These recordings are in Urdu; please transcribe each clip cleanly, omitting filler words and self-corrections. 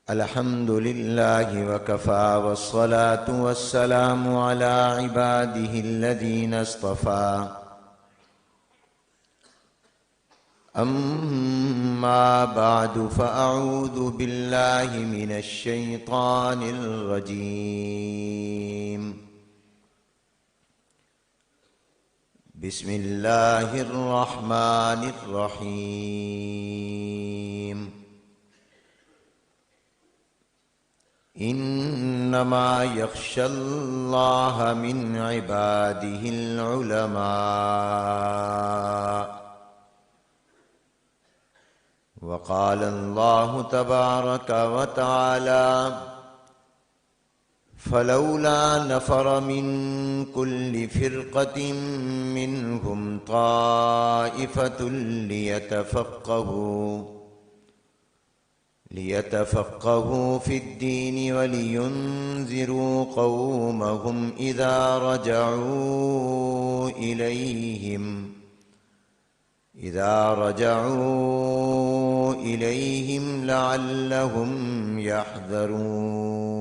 الحمد لله وكفى والصلاة والسلام على عباده الذين اصطفى أما بعد فأعوذ بالله من الشيطان الرجيم بسم الله الرحمن الرحيم إنما يخشى الله من عباده العلماء وقال الله تبارك وتعالى فلولا نفر من كل فرقة منهم طائفة ليتفقهوا في الدين ولينذروا قومهم إذا رجعوا إليهم لعلهم يحذرون.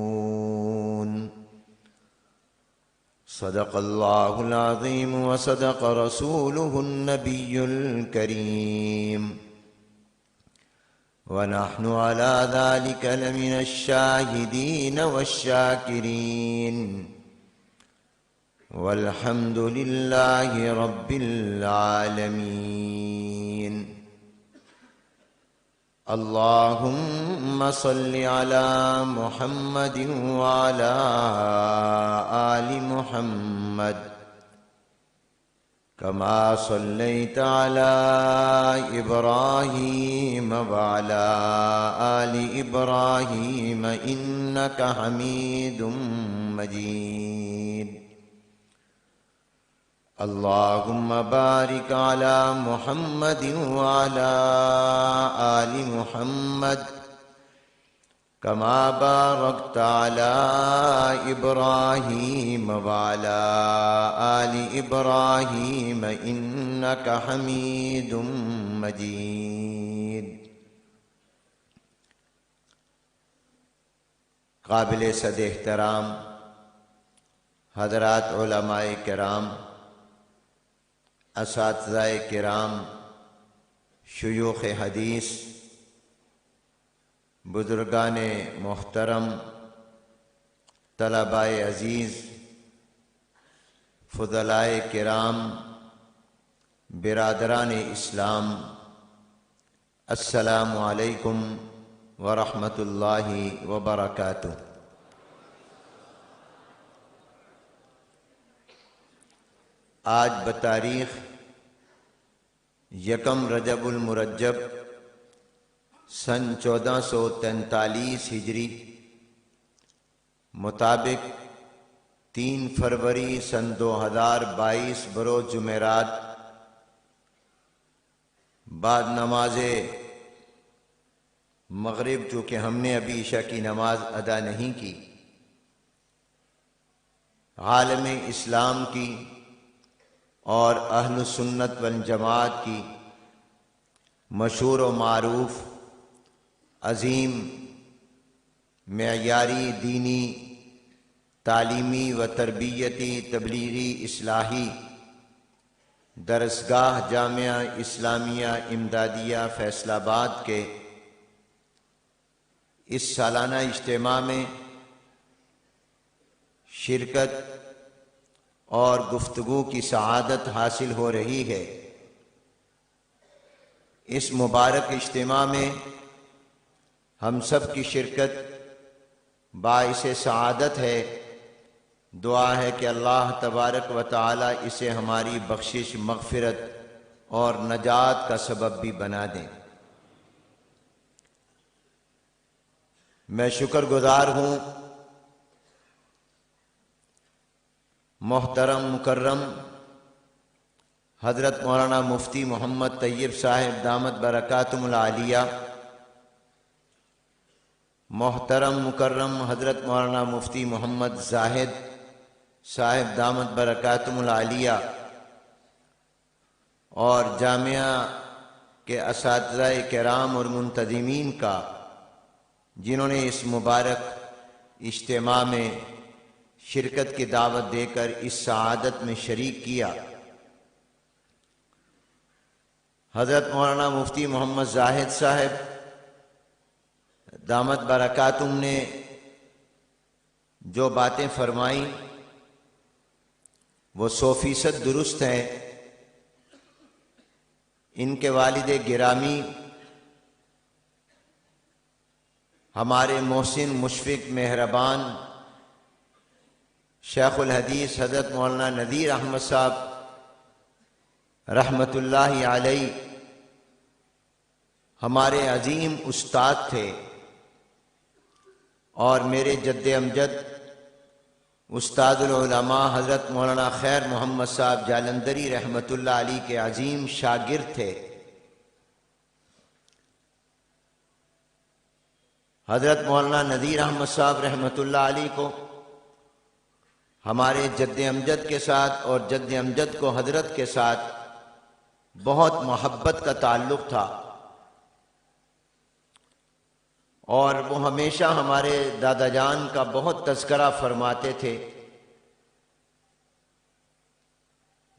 صدق الله العظيم وصدق رسوله النبي الكريم ونحن على ذلك لمن الشاهدين والشاكرين والحمد لله رب العالمين. اللهم صل على محمد وعلى آل محمد كما صليت على إبراهيم وعلى آل إبراهيم إنك حميد مجيد. اللهم بارك على محمد وعلى آل محمد كما باركت على إبراهيم وعلى آل إبراهيم إنك حميد مجيد. قابل صد احترام حضرات علماء کرام، اساتذہ کرام، شیوخ حدیث، بزرگان محترم، طلباء عزیز، فضلائے کرام، برادران اسلام، السلام علیکم ورحمۃ اللہ وبرکاتہ. آج بتاریخ 1 رجب المرجب سن 1443 ہجری مطابق 3 فروری سن 2022 بروز جمعرات بعد نماز مغرب، چونکہ ہم نے ابھی عشاء کی نماز ادا نہیں کی، عالم اسلام کی اور اہل سنت والجماعت کی مشہور و معروف عظیم معیاری دینی تعلیمی و تربیتی تبلیغی اصلاحی درسگاہ جامعہ اسلامیہ امدادیہ فیصل آباد کے اس سالانہ اجتماع میں شرکت اور گفتگو کی سعادت حاصل ہو رہی ہے. اس مبارک اجتماع میں ہم سب کی شرکت باعث سعادت ہے. دعا ہے کہ اللہ تبارک و تعالی اسے ہماری بخشش، مغفرت اور نجات کا سبب بھی بنا دیں. میں شکر گزار ہوں محترم مکرم حضرت مولانا مفتی محمد طیب صاحب دامت برکاتہم العالیہ، محترم مکرم حضرت مولانا مفتی محمد زاہد صاحب دامت برکاتہم العالیہ اور جامعہ کہ اساتذہ کرام اور منتظمین کا جنہوں نے اس مبارک اجتماع میں شرکت کی دعوت دے کر اس سعادت میں شریک کیا۔ حضرت مولانا مفتی محمد زاہد صاحب دامت برکاتہم نے جو باتیں فرمائیں وہ 100% درست ہیں۔ ان کے والد گرامی ہمارے محسن، مشفق، مہربان شیخ الحدیث حضرت مولانا نذیر احمد صاحب رحمۃ اللہ علیہ ہمارے عظیم استاد تھے، اور میرے جد امجد استاد العلماء حضرت مولانا خیر محمد صاحب جالندری رحمۃ اللہ علیہ کے عظیم شاگرد تھے۔ حضرت مولانا نذیر احمد صاحب رحمۃ اللہ علیہ کو ہمارے جد امجد کے ساتھ اور جد امجد کو حضرت کے ساتھ بہت محبت کا تعلق تھا، اور وہ ہمیشہ ہمارے دادا جان کا بہت تذکرہ فرماتے تھے۔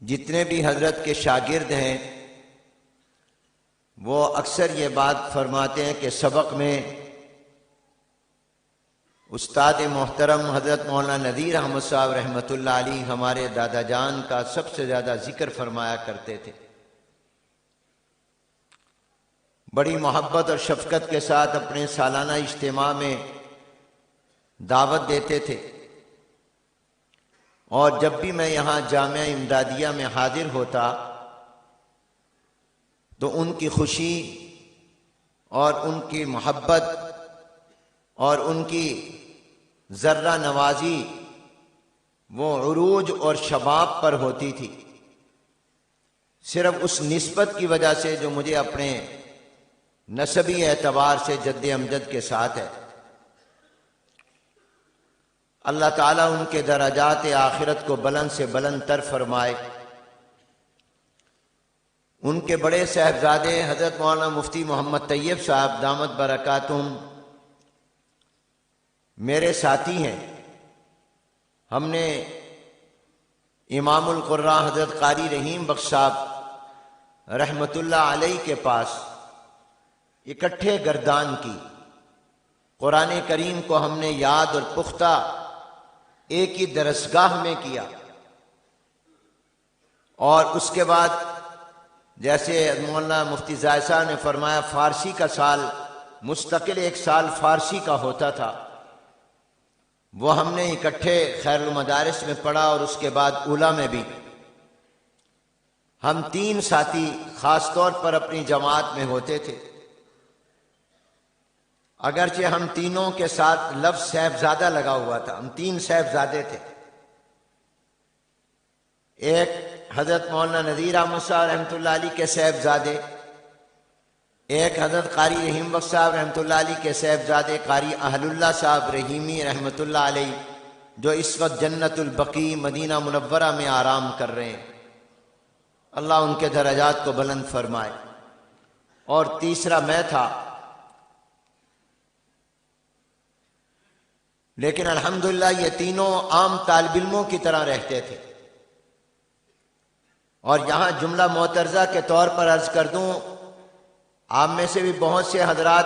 جتنے بھی حضرت کے شاگرد ہیں وہ اکثر یہ بات فرماتے ہیں کہ سبق میں استاد محترم حضرت مولانا نذیر احمد صاحب رحمۃ اللہ علیہ ہمارے دادا جان کا سب سے زیادہ ذکر فرمایا کرتے تھے۔ بڑی محبت اور شفقت کے ساتھ اپنے سالانہ اجتماع میں دعوت دیتے تھے، اور جب بھی میں یہاں جامعہ امدادیہ میں حاضر ہوتا تو ان کی خوشی اور ان کی محبت اور ان کی ذرہ نوازی وہ عروج اور شباب پر ہوتی تھی، صرف اس نسبت کی وجہ سے جو مجھے اپنے نسبی اعتبار سے جد امجد کے ساتھ ہے۔ اللہ تعالیٰ ان کے درجات آخرت کو بلند سے بلند تر فرمائے۔ ان کے بڑے صاحبزادے حضرت مولانا مفتی محمد طیب صاحب دامت برکاتہم میرے ساتھی ہیں۔ ہم نے امام القراء حضرت قاری رحیم بخش صاحب رحمۃ اللہ علیہ کے پاس اکٹھے گردان کی، قرآن کریم کو ہم نے یاد اور پختہ ایک ہی درسگاہ میں کیا، اور اس کے بعد جیسے مولانا مفتی زاہد صاحب نے فرمایا فارسی کا سال مستقل ایک سال فارسی کا ہوتا تھا، وہ ہم نے اکٹھے خیر المدارس میں پڑھا، اور اس کے بعد اولیٰ میں بھی۔ ہم 3 ساتھی خاص طور پر اپنی جماعت میں ہوتے تھے، اگرچہ ہم تینوں کے ساتھ لفظ صاحبزادہ لگا ہوا تھا، ہم 3 صاحبزادے تھے۔ ایک حضرت مولانا نذیر احمد صاحب رحمۃ اللہ علیہ کے صاحبزادے، ایک حضرت قاری رحیم بخش صاحب رحمۃ اللہ علیہ کے صاحبزادے قاری اہل اللہ صاحب رحیمی رحمۃ اللہ علیہ، جو اس وقت جنت البقیع مدینہ منورہ میں آرام کر رہے ہیں، اللہ ان کے درجات کو بلند فرمائے۔ اور تیسرا میں تھا، لیکن الحمدللہ یہ تینوں عام طالب علموں کی طرح رہتے تھے۔ اور یہاں جملہ معترضہ کے طور پر عرض کر دوں، آپ میں سے بھی بہت سے حضرات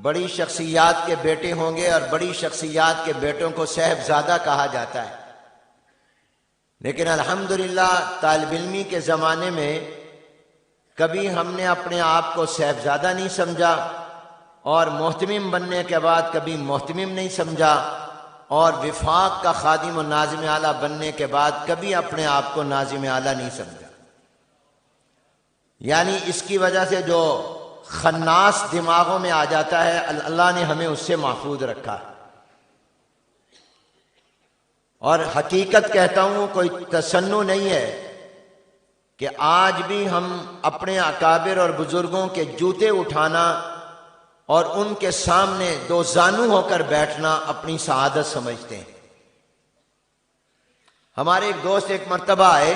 بڑی شخصیات کے بیٹے ہوں گے، اور بڑی شخصیات کے بیٹوں کو صاحبزادہ کہا جاتا ہے، لیکن الحمدللہ طالب علمی کے زمانے میں کبھی ہم نے اپنے آپ کو صاحبزادہ نہیں سمجھا، اور محتمم بننے کے بعد کبھی محتمم نہیں سمجھا، اور وفاق کا خادم و ناظم اعلیٰ بننے کے بعد کبھی اپنے آپ کو ناظم اعلیٰ نہیں سمجھا۔ یعنی اس کی وجہ سے جو خناس دماغوں میں آ جاتا ہے، اللہ نے ہمیں اس سے محفوظ رکھا ہے۔ اور حقیقت کہتا ہوں، کوئی تصنع نہیں ہے کہ آج بھی ہم اپنے اکابر اور بزرگوں کے جوتے اٹھانا اور ان کے سامنے دو زانو ہو کر بیٹھنا اپنی سعادت سمجھتے ہیں۔ ہمارے ایک دوست ایک مرتبہ آئے،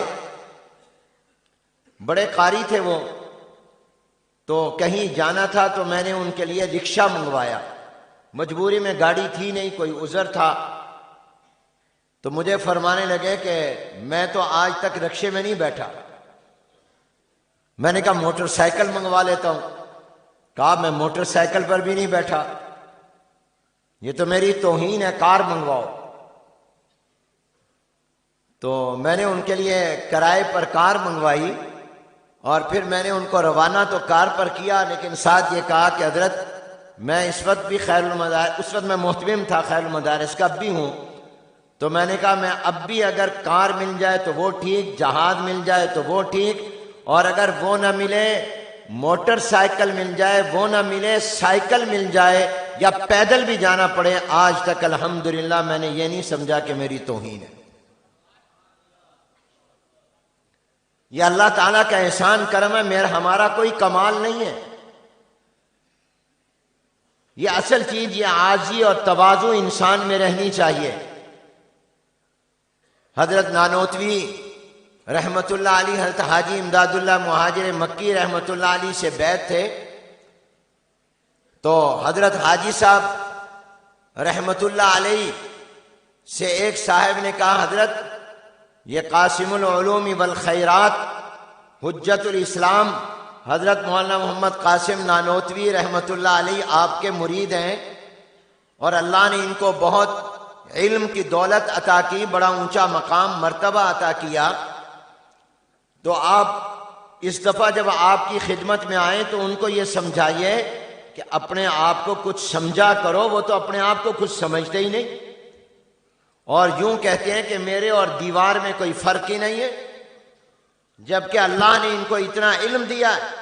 بڑے قاری تھے وہ، تو کہیں جانا تھا تو میں نے ان کے لیے رکشہ منگوایا، مجبوری میں گاڑی تھی نہیں، کوئی عذر تھا، تو مجھے فرمانے لگے کہ میں تو آج تک رکشے میں نہیں بیٹھا۔ میں نے کہا موٹر سائیکل منگوا لیتا ہوں۔ کہا میں موٹر سائیکل پر بھی نہیں بیٹھا، یہ تو میری توہین ہے، کار منگواؤ۔ تو میں نے ان کے لیے کرائے پر کار منگوائی اور پھر میں نے ان کو روانہ تو کار پر کیا، لیکن ساتھ یہ کہا کہ حضرت میں اس وقت بھی خیر المدارس، اس وقت میں محتمم تھا خیر المدارس کا، اب بھی ہوں، تو میں نے کہا میں اب بھی اگر کار مل جائے تو وہ ٹھیک، جہاز مل جائے تو وہ ٹھیک، اور اگر وہ نہ ملے موٹر سائیکل مل جائے، وہ نہ ملے سائیکل مل جائے یا پیدل بھی جانا پڑے، آج تک الحمدللہ میں نے یہ نہیں سمجھا کہ میری توہین ہے۔ یہ اللہ تعالیٰ کا احسان کرم ہے، ہمارا کوئی کمال نہیں ہے۔ یہ اصل چیز یہ عاجزی اور تواضع انسان میں رہنی چاہیے۔ حضرت نانوتوی رحمت اللہ علیہ، حضرت حاجی امداد اللہ مہاجر مکی رحمت اللہ علیہ سے بیعت تھے، تو حضرت حاجی صاحب رحمت اللہ علیہ سے ایک صاحب نے کہا حضرت یہ قاسم العلوم والخیرات حجت الاسلام حضرت مولانا محمد قاسم نانوتوی رحمت اللہ علیہ آپ کے مرید ہیں، اور اللہ نے ان کو بہت علم کی دولت عطا کی، بڑا اونچا مقام مرتبہ عطا کیا، تو آپ اس دفعہ جب آپ کی خدمت میں آئیں تو ان کو یہ سمجھائیے کہ اپنے آپ کو کچھ سمجھا کرو، وہ تو اپنے آپ کو کچھ سمجھتے ہی نہیں، اور یوں کہتے ہیں کہ میرے اور دیوار میں کوئی فرق ہی نہیں ہے، جبکہ اللہ نے ان کو اتنا علم دیا ہے۔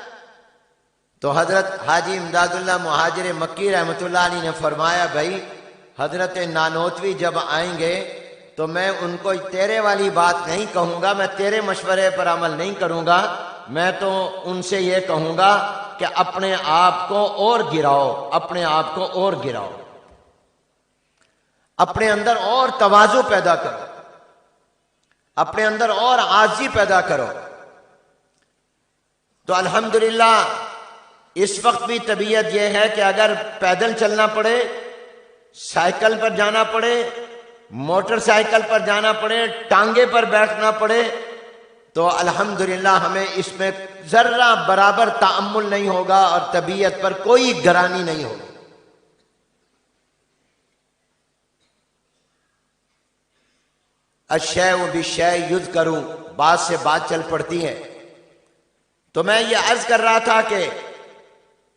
تو حضرت حاجی امداد اللہ مہاجر مکی رحمت اللہ علیہ نے فرمایا بھائی حضرت نانوتوی جب آئیں گے تو میں ان کو تیرے والی بات نہیں کہوں گا، میں تیرے مشورے پر عمل نہیں کروں گا، میں تو ان سے یہ کہوں گا کہ اپنے آپ کو اور گراؤ، اپنے آپ کو اور گراؤ، اپنے اندر اور تواضع پیدا کرو، اپنے اندر اور عاجزی پیدا کرو۔ تو الحمدللہ اس وقت بھی طبیعت یہ ہے کہ اگر پیدل چلنا پڑے، سائیکل پر جانا پڑے، موٹر سائیکل پر جانا پڑے، ٹانگے پر بیٹھنا پڑے، تو الحمدللہ ہمیں اس میں ذرہ برابر تأمل نہیں ہوگا اور طبیعت پر کوئی گرانی نہیں ہوگی۔ الشیء بالشیء یذکر، بات سے بات چل پڑتی ہے۔ تو میں یہ عرض کر رہا تھا کہ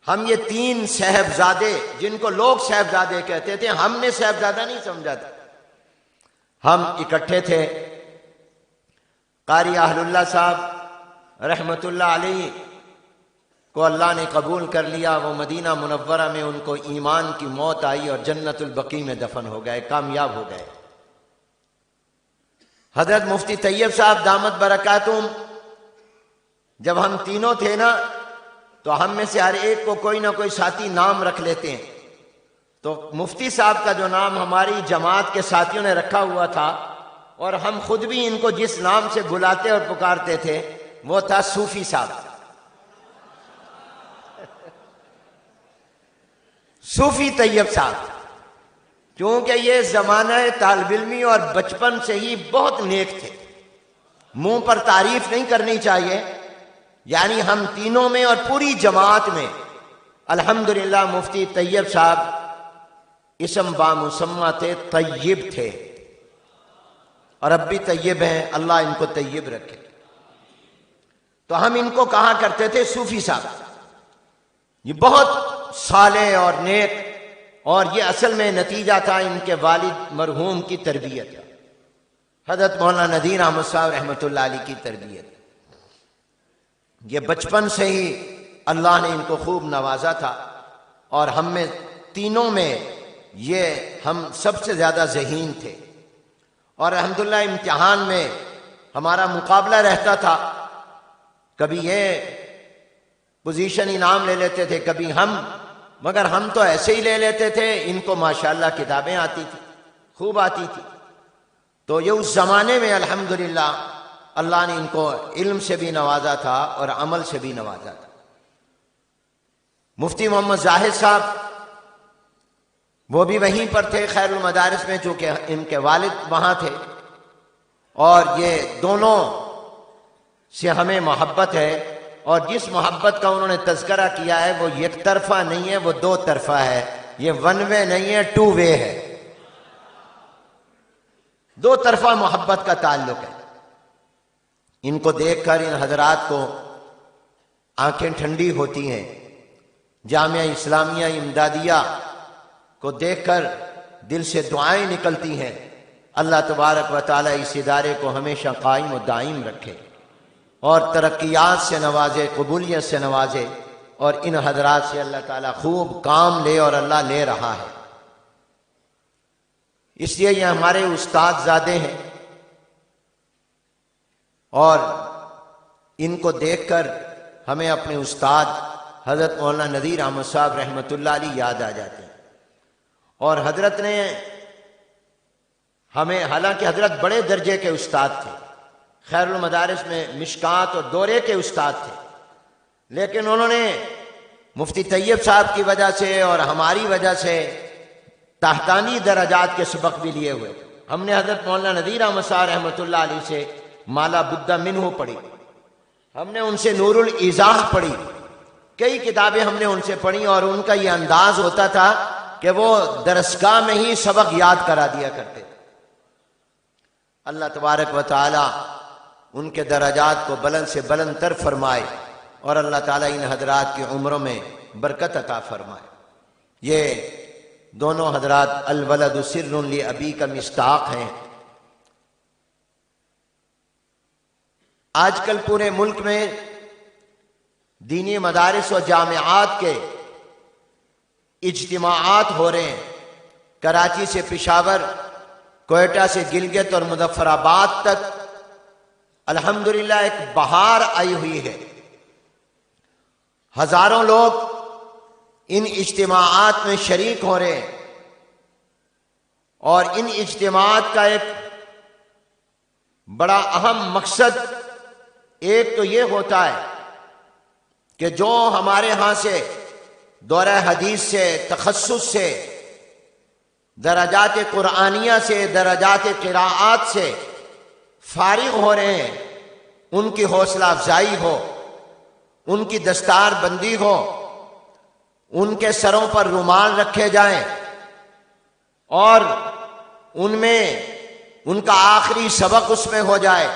ہم یہ تین صاحبزادے جن کو لوگ صاحبزادے کہتے تھے، ہم نے صاحبزادہ نہیں سمجھا تھا، ہم اکٹھے تھے۔ قاری اہل اللہ صاحب رحمت اللہ علیہ کو اللہ نے قبول کر لیا، وہ مدینہ منورہ میں ان کو ایمان کی موت آئی اور جنت البقیع میں دفن ہو گئے، کامیاب ہو گئے۔ حضرت مفتی طیب صاحب دامت برکاتہم، جب ہم تینوں تھے نا تو ہم میں سے ہر ایک کو کوئی نہ کوئی ساتھی نام رکھ لیتے ہیں، تو مفتی صاحب کا جو نام ہماری جماعت کے ساتھیوں نے رکھا ہوا تھا، اور ہم خود بھی ان کو جس نام سے بلاتے اور پکارتے تھے وہ تھا صوفی صاحب، صوفی طیب صاحب، کیونکہ یہ زمانہ طالب علمی اور بچپن سے ہی بہت نیک تھے، منہ پر تعریف نہیں کرنی چاہیے، یعنی ہم تینوں میں اور پوری جماعت میں الحمدللہ مفتی طیب صاحب اسم بامسمہ تھے، طیب تھے، اور اب بھی طیب ہیں، اللہ ان کو طیب رکھے۔ تو ہم ان کو کہا کرتے تھے صوفی صاحب، یہ بہت صالح اور نیک، اور یہ اصل میں نتیجہ تھا ان کے والد مرحوم کی تربیت، حضرت مولانا ندیر احمد صاحب رحمۃ اللہ علیہ کی تربیت۔ یہ بچپن سے ہی اللہ نے ان کو خوب نوازا تھا، اور ہم میں تینوں میں یہ ہم سب سے زیادہ ذہین تھے، اور الحمدللہ امتحان میں ہمارا مقابلہ رہتا تھا، کبھی یہ پوزیشن انعام لے لیتے تھے، کبھی ہم، مگر ہم تو ایسے ہی لے لیتے تھے، ان کو ماشاءاللہ کتابیں آتی تھی، خوب آتی تھی۔ تو یہ اس زمانے میں الحمدللہ اللہ نے ان کو علم سے بھی نوازا تھا اور عمل سے بھی نوازا تھا۔ مفتی محمد زاہد صاحب وہ بھی وہیں پر تھے خیر المدارس میں، چونکہ ان کے والد وہاں تھے، اور یہ دونوں سے ہمیں محبت ہے، اور جس محبت کا انہوں نے تذکرہ کیا ہے وہ یک طرفہ نہیں ہے، وہ دو طرفہ ہے، یہ ون وے نہیں ہے، ٹو وے ہے، دو طرفہ محبت کا تعلق ہے۔ ان کو دیکھ کر ان حضرات کو آنکھیں ٹھنڈی ہوتی ہیں، جامعہ اسلامیہ امدادیہ کو دیکھ کر دل سے دعائیں نکلتی ہیں، اللہ تبارک و تعالی اس ادارے کو ہمیشہ قائم و دائم رکھے اور ترقیات سے نوازے، قبولیت سے نوازے، اور ان حضرات سے اللہ تعالیٰ خوب کام لے، اور اللہ لے رہا ہے۔ اس لیے یہ ہمارے استاد زادے ہیں، اور ان کو دیکھ کر ہمیں اپنے استاد حضرت مولانا نذیر احمد صاحب رحمۃ اللہ علیہ یاد آ جاتے ہیں۔ اور حضرت نے ہمیں، حالانکہ حضرت بڑے درجے کے استاد تھے، خیر المدارس میں مشکات اور دورے کے استاد تھے، لیکن انہوں نے مفتی طیب صاحب کی وجہ سے اور ہماری وجہ سے تحتانی درجات کے سبق بھی لیے ہوئے۔ ہم نے حضرت مولانا نذیر احمد صاحب رحمۃ اللہ علیہ سے مالا بدہ منہ پڑھی، ہم نے ان سے نور الایضاح پڑھی، کئی کتابیں ہم نے ان سے پڑھی، اور ان کا یہ انداز ہوتا تھا کہ وہ درسگاہ میں ہی سبق یاد کرا دیا کرتے تھے۔ اللہ تبارک و تعالی ان کے درجات کو بلند سے بلند تر فرمائے، اور اللہ تعالی ان حضرات کی عمروں میں برکت عطا فرمائے۔ یہ دونوں حضرات الولد سر لابی کا مصداق ہیں۔ آج کل پورے ملک میں دینی مدارس و جامعات کے اجتماعات ہو رہے ہیں، کراچی سے پشاور، کوئٹہ سے گلگت اور مظفر آباد تک الحمدللہ ایک بہار آئی ہوئی ہے۔ ہزاروں لوگ ان اجتماعات میں شریک ہو رہے ہیں، اور ان اجتماعات کا ایک بڑا اہم مقصد ایک تو یہ ہوتا ہے کہ جو ہمارے ہاں سے دورہ حدیث سے، تخصص سے، درجات قرآنیہ سے، درجات قراءات سے فارغ ہو رہے ہیں، ان کی حوصلہ افزائی ہو، ان کی دستار بندی ہو، ان کے سروں پر رومال رکھے جائیں، اور ان میں ان کا آخری سبق اس میں ہو جائے،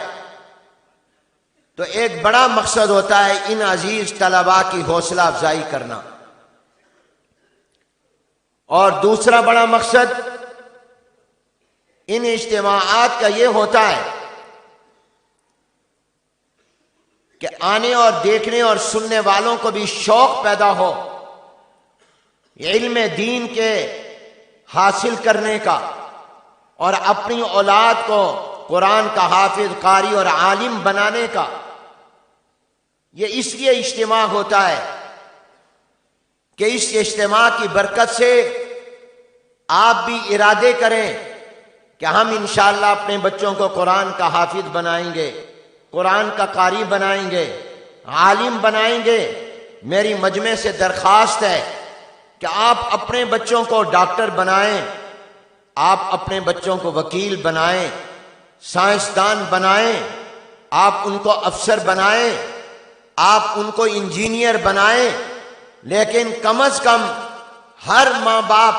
تو ایک بڑا مقصد ہوتا ہے ان عزیز طلباء کی حوصلہ افزائی کرنا۔ اور دوسرا بڑا مقصد ان اجتماعات کا یہ ہوتا ہے کہ آنے اور دیکھنے اور سننے والوں کو بھی شوق پیدا ہو علم دین کے حاصل کرنے کا، اور اپنی اولاد کو قرآن کا حافظ، قاری اور عالم بنانے کا۔ یہ اس لیے اجتماع ہوتا ہے کہ اس اجتماع کی برکت سے آپ بھی ارادے کریں کہ ہم انشاءاللہ اپنے بچوں کو قرآن کا حافظ بنائیں گے، قرآن کا قاری بنائیں گے، عالم بنائیں گے۔ میری مجمع سے درخواست ہے کہ آپ اپنے بچوں کو ڈاکٹر بنائیں، آپ اپنے بچوں کو وکیل بنائیں، سائنسدان بنائیں، آپ ان کو افسر بنائیں، آپ ان کو انجینئر بنائیں، لیکن کم از کم ہر ماں باپ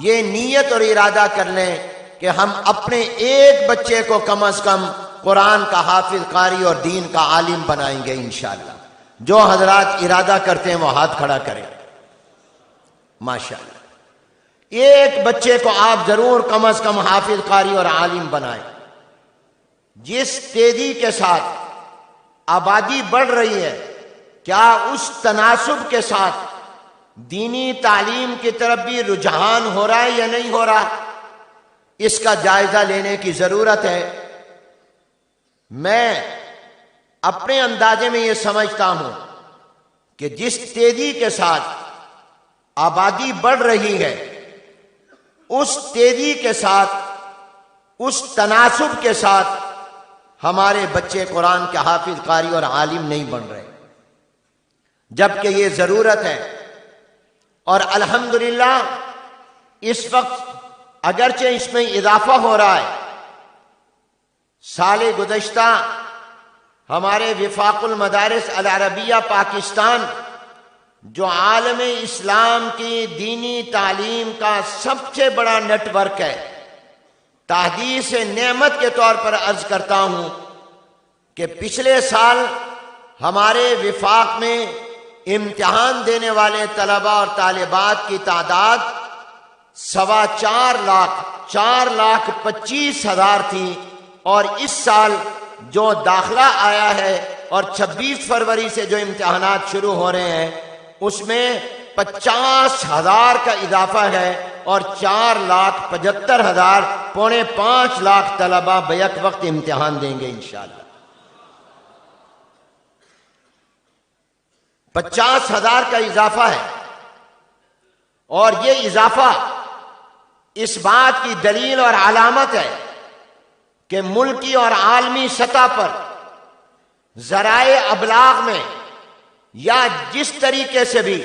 یہ نیت اور ارادہ کر لیں کہ ہم اپنے ایک بچے کو کم از کم قرآن کا حافظ، قاری اور دین کا عالم بنائیں گے انشاءاللہ۔ جو حضرات ارادہ کرتے ہیں وہ ہاتھ کھڑا کریں، ماشاءاللہ۔ ایک بچے کو آپ ضرور کم از کم حافظ، قاری اور عالم بنائیں۔ جس تیزی کے ساتھ آبادی بڑھ رہی ہے، کیا اس تناسب کے ساتھ دینی تعلیم کی طرف بھی رجحان ہو رہا ہے یا نہیں ہو رہا؟ اس کا جائزہ لینے کی ضرورت ہے۔ میں اپنے اندازے میں یہ سمجھتا ہوں کہ جس تیزی کے ساتھ آبادی بڑھ رہی ہے، اس تیزی کے ساتھ، اس تناسب کے ساتھ ہمارے بچے قرآن کے حافظ، قاری اور عالم نہیں بن رہے، جبکہ یہ ضرورت ہے اور الحمدللہ اس وقت اگرچہ اس میں اضافہ ہو رہا ہے، سال گزشتہ ہمارے وفاق المدارس العربیہ پاکستان جو عالم اسلام کی دینی تعلیم کا سب سے بڑا نیٹ ورک ہے، تحدیث نعمت کے طور پر عرض کرتا ہوں کہ پچھلے سال ہمارے وفاق میں امتحان دینے والے طلبہ اور طالبات کی تعداد 4,25,000 تھی، اور اس سال جو داخلہ آیا ہے اور 26 فروری سے جو امتحانات شروع ہو رہے ہیں اس میں 50,000 کا اضافہ ہے، اور 4,75,000 پونے 5 لاکھ طلبہ بیک وقت امتحان دیں گے انشاءاللہ۔ 50,000 کا اضافہ ہے، اور یہ اضافہ اس بات کی دلیل اور علامت ہے کہ ملکی اور عالمی سطح پر ذرائع ابلاغ میں یا جس طریقے سے بھی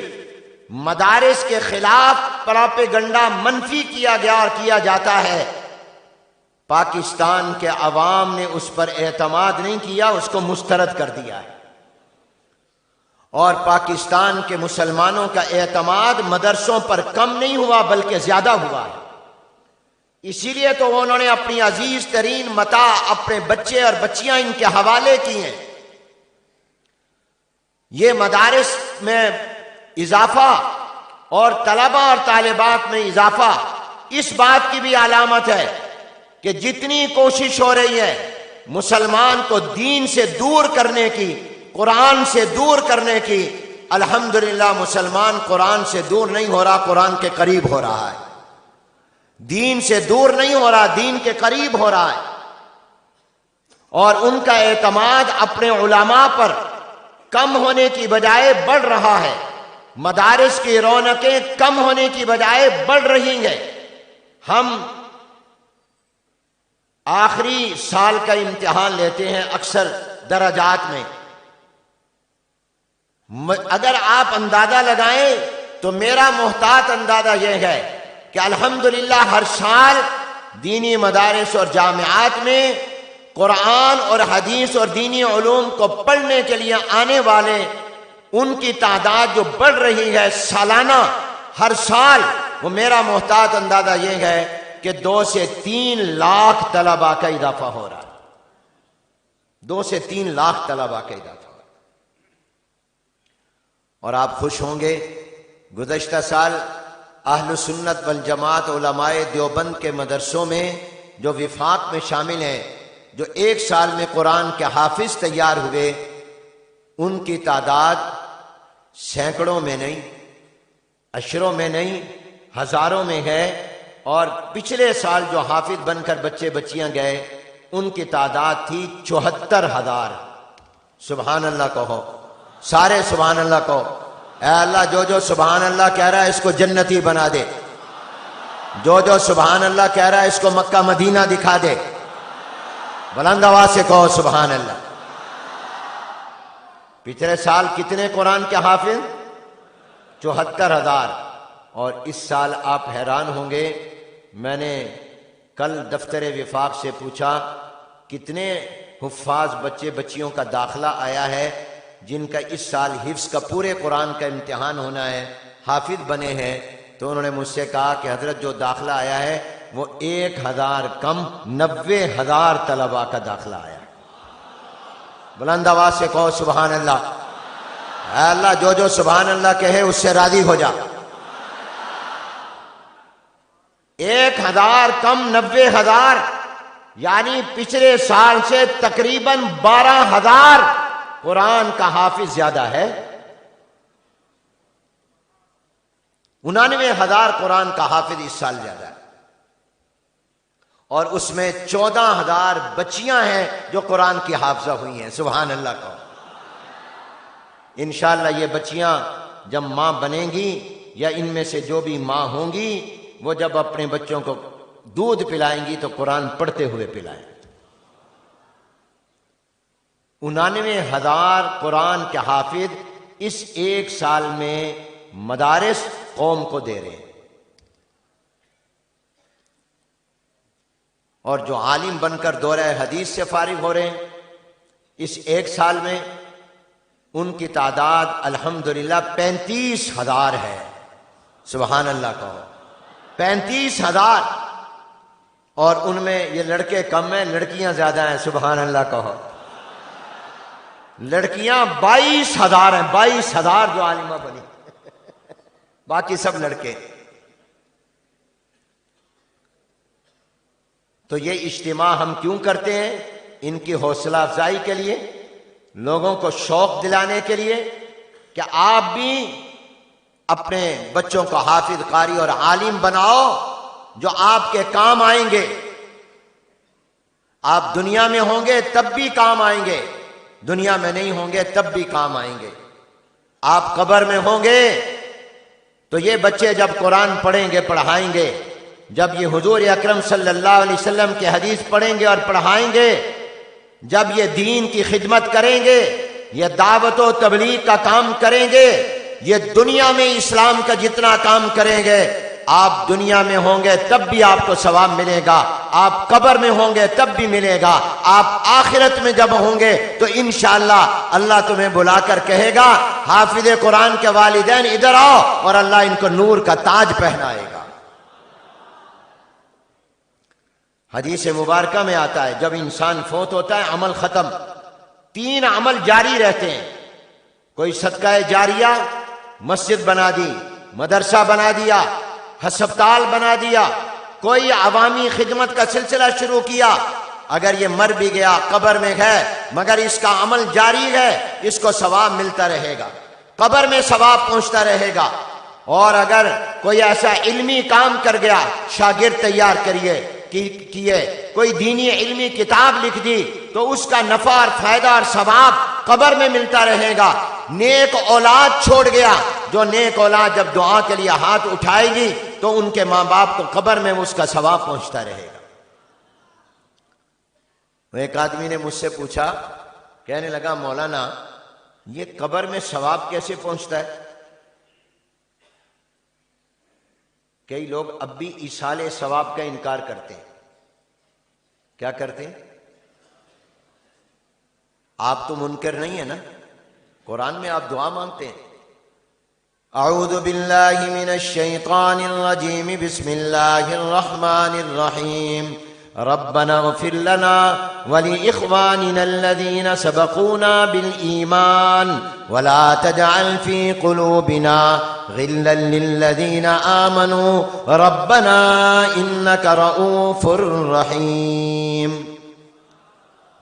مدارس کے خلاف پروپیگنڈا منفی کیا گیا اور کیا جاتا ہے، پاکستان کے عوام نے اس پر اعتماد نہیں کیا، اس کو مسترد کر دیا ہے، اور پاکستان کے مسلمانوں کا اعتماد مدرسوں پر کم نہیں ہوا بلکہ زیادہ ہوا ہے۔ اسی لیے تو انہوں نے اپنی عزیز ترین متاع اپنے بچے اور بچیاں ان کے حوالے کی ہیں۔ یہ مدارس میں اضافہ اور طلبہ اور طالبات میں اضافہ اس بات کی بھی علامت ہے کہ جتنی کوشش ہو رہی ہے مسلمان کو دین سے دور کرنے کی، قرآن سے دور کرنے کی، الحمدللہ مسلمان قرآن سے دور نہیں ہو رہا، قرآن کے قریب ہو رہا ہے، دین سے دور نہیں ہو رہا، دین کے قریب ہو رہا ہے، اور ان کا اعتماد اپنے علماء پر کم ہونے کی بجائے بڑھ رہا ہے، مدارس کی رونقیں کم ہونے کی بجائے بڑھ رہی ہیں۔ ہم آخری سال کا امتحان لیتے ہیں اکثر درجات میں، اگر آپ اندازہ لگائیں تو میرا محتاط اندازہ یہ ہے کہ الحمدللہ ہر سال دینی مدارس اور جامعات میں قرآن اور حدیث اور دینی علوم کو پڑھنے کے لیے آنے والے ان کی تعداد جو بڑھ رہی ہے سالانہ ہر سال، وہ میرا محتاط اندازہ یہ ہے کہ 2 سے 3 لاکھ طلبہ کا اضافہ ہو رہا ہے، 2 سے 3 لاکھ طلبہ کا اضافہ ہو رہا ہے۔ اور آپ خوش ہوں گے، گزشتہ سال اہل سنت والجماعت علماء دیوبند کے مدرسوں میں جو وفاق میں شامل ہیں، جو ایک سال میں قرآن کے حافظ تیار ہوئے، ان کی تعداد سینکڑوں میں نہیں، عشروں میں نہیں، ہزاروں میں ہے، اور پچھلے سال جو حافظ بن کر بچے بچیاں گئے ان کی تعداد تھی 74,000۔ سبحان اللہ کہو، سارے سبحان اللہ کہو۔ اے اللہ، جو سبحان اللہ کہہ رہا ہے اس کو جنتی بنا دے، جو سبحان اللہ کہہ رہا ہے اس کو مکہ مدینہ دکھا دے، بلند آواز سے کہو سبحان اللہ۔ پچھلے سال کتنے قرآن کے حافظ؟ 74,000، اور اس سال آپ حیران ہوں گے، میں نے کل دفتر وفاق سے پوچھا کتنے حفاظ بچے بچیوں کا داخلہ آیا ہے جن کا اس سال حفظ کا پورے قرآن کا امتحان ہونا ہے، حافظ بنے ہیں، تو انہوں نے مجھ سے کہا کہ حضرت جو داخلہ آیا ہے وہ 1,000 کم 90,000 طلبہ کا داخلہ آیا ہے۔ بلند آواز سے کہو سبحان اللہ۔ اے اللہ، جو سبحان اللہ کہے اس سے راضی ہو جا۔ 1,000 کم 90,000، یعنی پچھلے سال سے تقریباً 12,000 قرآن کا حافظ زیادہ ہے۔ 99,000 قرآن کا حافظ اس سال زیادہ ہے، اور اس میں 14,000 بچیاں ہیں جو قرآن کی حافظہ ہوئی ہیں۔ سبحان اللہ کہو۔ انشاءاللہ یہ بچیاں جب ماں بنیں گی، یا ان میں سے جو بھی ماں ہوں گی، وہ جب اپنے بچوں کو دودھ پلائیں گی تو قرآن پڑھتے ہوئے پلائیں۔ 99,000 قرآن کے حافظ اس ایک سال میں مدارس قوم کو دے رہے ہیں۔ اور جو عالم بن کر دورہ حدیث سے فارغ ہو رہے ہیں اس 1 سال میں ان کی تعداد الحمدللہ 35,000 ہے۔ سبحان اللہ کہو، 35,000۔ اور ان میں یہ لڑکے کم ہیں، لڑکیاں زیادہ ہیں۔ سبحان اللہ کہو۔ لڑکیاں 22,000 ہیں، 22,000 جو عالمہ بنی، باقی سب لڑکے۔ تو یہ اجتماع ہم کیوں کرتے ہیں؟ ان کی حوصلہ افزائی کے لیے، لوگوں کو شوق دلانے کے لیے کہ آپ بھی اپنے بچوں کو حافظ، قاری اور عالم بناؤ جو آپ کے کام آئیں گے۔ آپ دنیا میں ہوں گے تب بھی کام آئیں گے، دنیا میں نہیں ہوں گے تب بھی کام آئیں گے۔ آپ قبر میں ہوں گے تو یہ بچے جب قرآن پڑھیں گے، پڑھائیں گے، جب یہ حضور اکرم صلی اللہ علیہ وسلم کی حدیث پڑھیں گے اور پڑھائیں گے، جب یہ دین کی خدمت کریں گے، یہ دعوت و تبلیغ کا کام کریں گے، یہ دنیا میں اسلام کا جتنا کام کریں گے، آپ دنیا میں ہوں گے تب بھی آپ کو ثواب ملے گا، آپ قبر میں ہوں گے تب بھی ملے گا، آپ آخرت میں جب ہوں گے تو انشاءاللہ اللہ تمہیں بلا کر کہے گا حافظ قرآن کے والدین ادھر آؤ، اور اللہ ان کو نور کا تاج پہنائے گا۔ حدیث مبارکہ میں آتا ہے جب انسان فوت ہوتا ہے عمل ختم، 3 عمل جاری رہتے ہیں۔ کوئی صدقہ جاریہ، مسجد بنا دی، مدرسہ بنا دیا، ہسپتال بنا دیا، کوئی عوامی خدمت کا سلسلہ شروع کیا، اگر یہ مر بھی گیا قبر میں ہے مگر اس کا عمل جاری ہے، اس کو ثواب ملتا رہے گا، قبر میں ثواب پہنچتا رہے گا۔ اور اگر کوئی ایسا علمی کام کر گیا، شاگرد تیار کیے، کوئی دینی علمی کتاب لکھ دی تو اس کا نفع اور فائدہ اور ثواب قبر میں ملتا رہے گا۔ نیک اولاد چھوڑ گیا، جو نیک اولاد جب دعا کے لیے ہاتھ اٹھائے گی تو ان کے ماں باپ کو قبر میں اس کا ثواب پہنچتا رہے گا۔ ایک آدمی نے مجھ سے پوچھا، کہنے لگا مولانا یہ قبر میں ثواب کیسے پہنچتا ہے؟ کئی لوگ اب بھی ایصال ثواب کا انکار کرتے ہیں۔ کیا کرتے ہیں؟ آپ تو منکر نہیں ہے نا، قرآن میں آپ دعا مانگتے ہیں۔ اعوذ باللہ من الشیطان الرجیم، بسم اللہ الرحمن الرحیم، ربنا اغفر لنا ولإخواننا الذين سبقونا بالإيمان ولا تجعل في قلوبنا غلا للذين آمنوا ربنا إنك رؤوف رحيم۔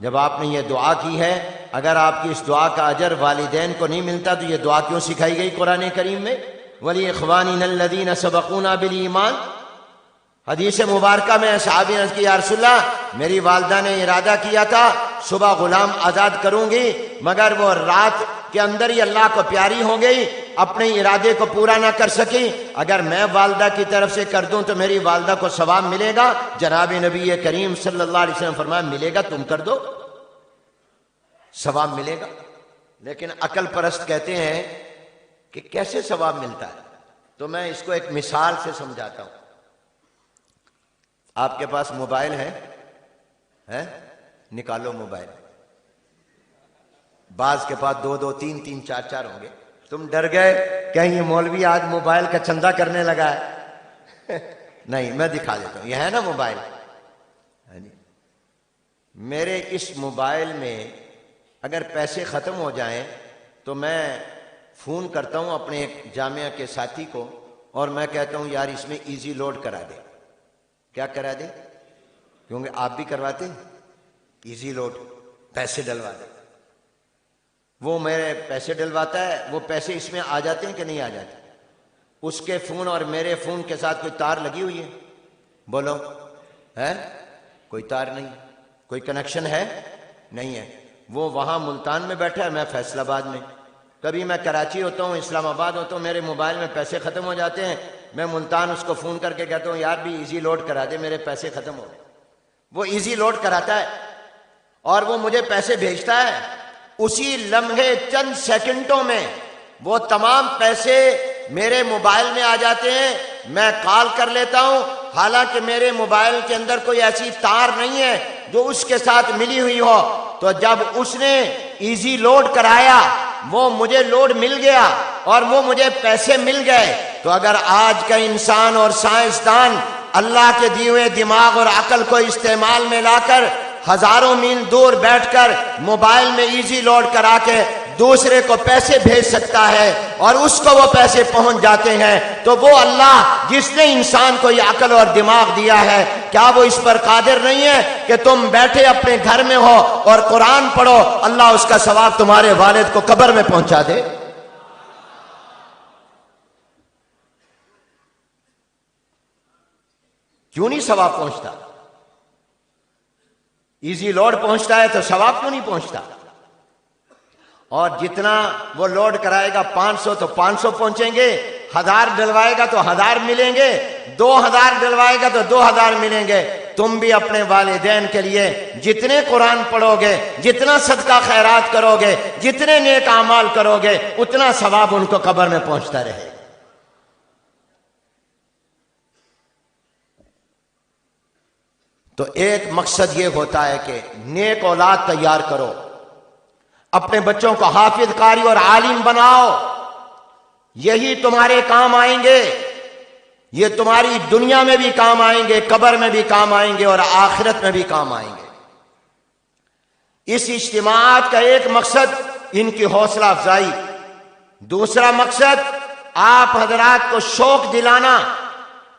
جب آپ نے یہ دعا کی ہے، اگر آپ کی اس دعا کا اجر والدین کو نہیں ملتا تو یہ دعا کیوں سکھائی گئی قرآن کریم میں؟ وَلِإِخْوَانِنَا الَّذِينَ سَبَقُونَا بِالْإِيمَانِ۔ حدیث مبارکہ میں صحابی نے کہا یا رسول اللہ میری والدہ نے ارادہ کیا تھا صبح غلام آزاد کروں گی، مگر وہ رات کے اندر ہی اللہ کو پیاری ہو گئی، اپنے ارادے کو پورا نہ کر سکی، اگر میں والدہ کی طرف سے کر دوں تو میری والدہ کو ثواب ملے گا؟ جناب نبی کریم صلی اللہ علیہ وسلم فرمایا ملے گا، تم کر دو ثواب ملے گا۔ لیکن عقل پرست کہتے ہیں کہ کیسے ثواب ملتا ہے؟ تو میں اس کو ایک مثال سے سمجھاتا ہوں۔ آپ کے پاس موبائل ہے؟ نکالو موبائل۔ بعض کے پاس 2 3 4 4 ہوں گے۔ تم ڈر گئے کہیں یہ مولوی آج موبائل کا چندہ کرنے لگا ہے؟ نہیں، میں دکھا دیتا ہوں، یہ ہے نا موبائل۔ میرے اس موبائل میں اگر پیسے ختم ہو جائیں تو میں فون کرتا ہوں اپنے ایک جامعہ کے ساتھی کو اور میں کہتا ہوں یار اس میں ایزی لوڈ کرا دے۔ کیا کرا دے؟ کیونکہ آپ بھی کرواتے ہیں ایزی لوڈ، پیسے ڈلوا دے۔ وہ میرے پیسے ڈلواتا ہے، وہ پیسے اس میں آ جاتے ہیں کہ نہیں آ جاتے؟ اس کے فون اور میرے فون کے ساتھ کوئی تار لگی ہوئی ہے؟ بولو، ہے؟ کوئی تار نہیں، کوئی کنیکشن ہے؟ نہیں ہے۔ وہ وہاں ملتان میں بیٹھا ہے، میں فیصل آباد میں۔ کبھی میں کراچی ہوتا ہوں، اسلام آباد ہوتا ہوں، میرے موبائل میں پیسے ختم ہو جاتے ہیں، میں ملتان اس کو فون کر کے کہتا ہوں یار بھی ایزی لوڈ کرا دے، میرے پیسے ختم ہو گئے۔ وہ ایزی لوڈ کراتا ہے اور وہ مجھے پیسے بھیجتا ہے، اسی لمحے چند سیکنڈوں میں وہ تمام پیسے میرے موبائل میں آ جاتے ہیں، میں کال کر لیتا ہوں، حالانکہ میرے موبائل کے اندر کوئی ایسی تار نہیں ہے جو اس کے ساتھ ملی ہوئی ہو۔ تو جب اس نے ایزی لوڈ کرایا، وہ مجھے لوڈ مل گیا اور وہ مجھے پیسے مل گئے۔ تو اگر آج کا انسان اور سائنسدان اللہ کے دیے ہوئے دماغ اور عقل کو استعمال میں لا کر ہزاروں میل دور بیٹھ کر موبائل میں ایزی لوڈ کرا کے دوسرے کو پیسے بھیج سکتا ہے اور اس کو وہ پیسے پہنچ جاتے ہیں، تو وہ اللہ جس نے انسان کو یہ عقل اور دماغ دیا ہے، کیا وہ اس پر قادر نہیں ہے کہ تم بیٹھے اپنے گھر میں ہو اور قرآن پڑھو، اللہ اس کا ثواب تمہارے والد کو قبر میں پہنچا دے؟ کیوں نہیں ثواب پہنچتا؟ ایزی لوڈ پہنچتا ہے تو ثواب کیوں نہیں پہنچتا؟ اور جتنا وہ لوڈ کرائے گا 500 تو 500 پہنچیں گے، 1000 ڈلوائے گا تو 1000 ملیں گے، 2000 ڈلوائے گا تو 2000 ملیں گے۔ تم بھی اپنے والدین کے لیے جتنے قرآن پڑھو گے، جتنا صدقہ خیرات کرو گے، جتنے نیک اعمال کرو گے، اتنا ثواب ان کو قبر میں پہنچتا رہے گا۔ تو ایک مقصد یہ ہوتا ہے کہ نیک اولاد تیار کرو، اپنے بچوں کو حافظ قاری اور عالم بناؤ، یہی تمہارے کام آئیں گے، یہ تمہاری دنیا میں بھی کام آئیں گے، قبر میں بھی کام آئیں گے اور آخرت میں بھی کام آئیں گے۔ اس اجتماعات کا ایک مقصد ان کی حوصلہ افزائی، دوسرا مقصد آپ حضرات کو شوق دلانا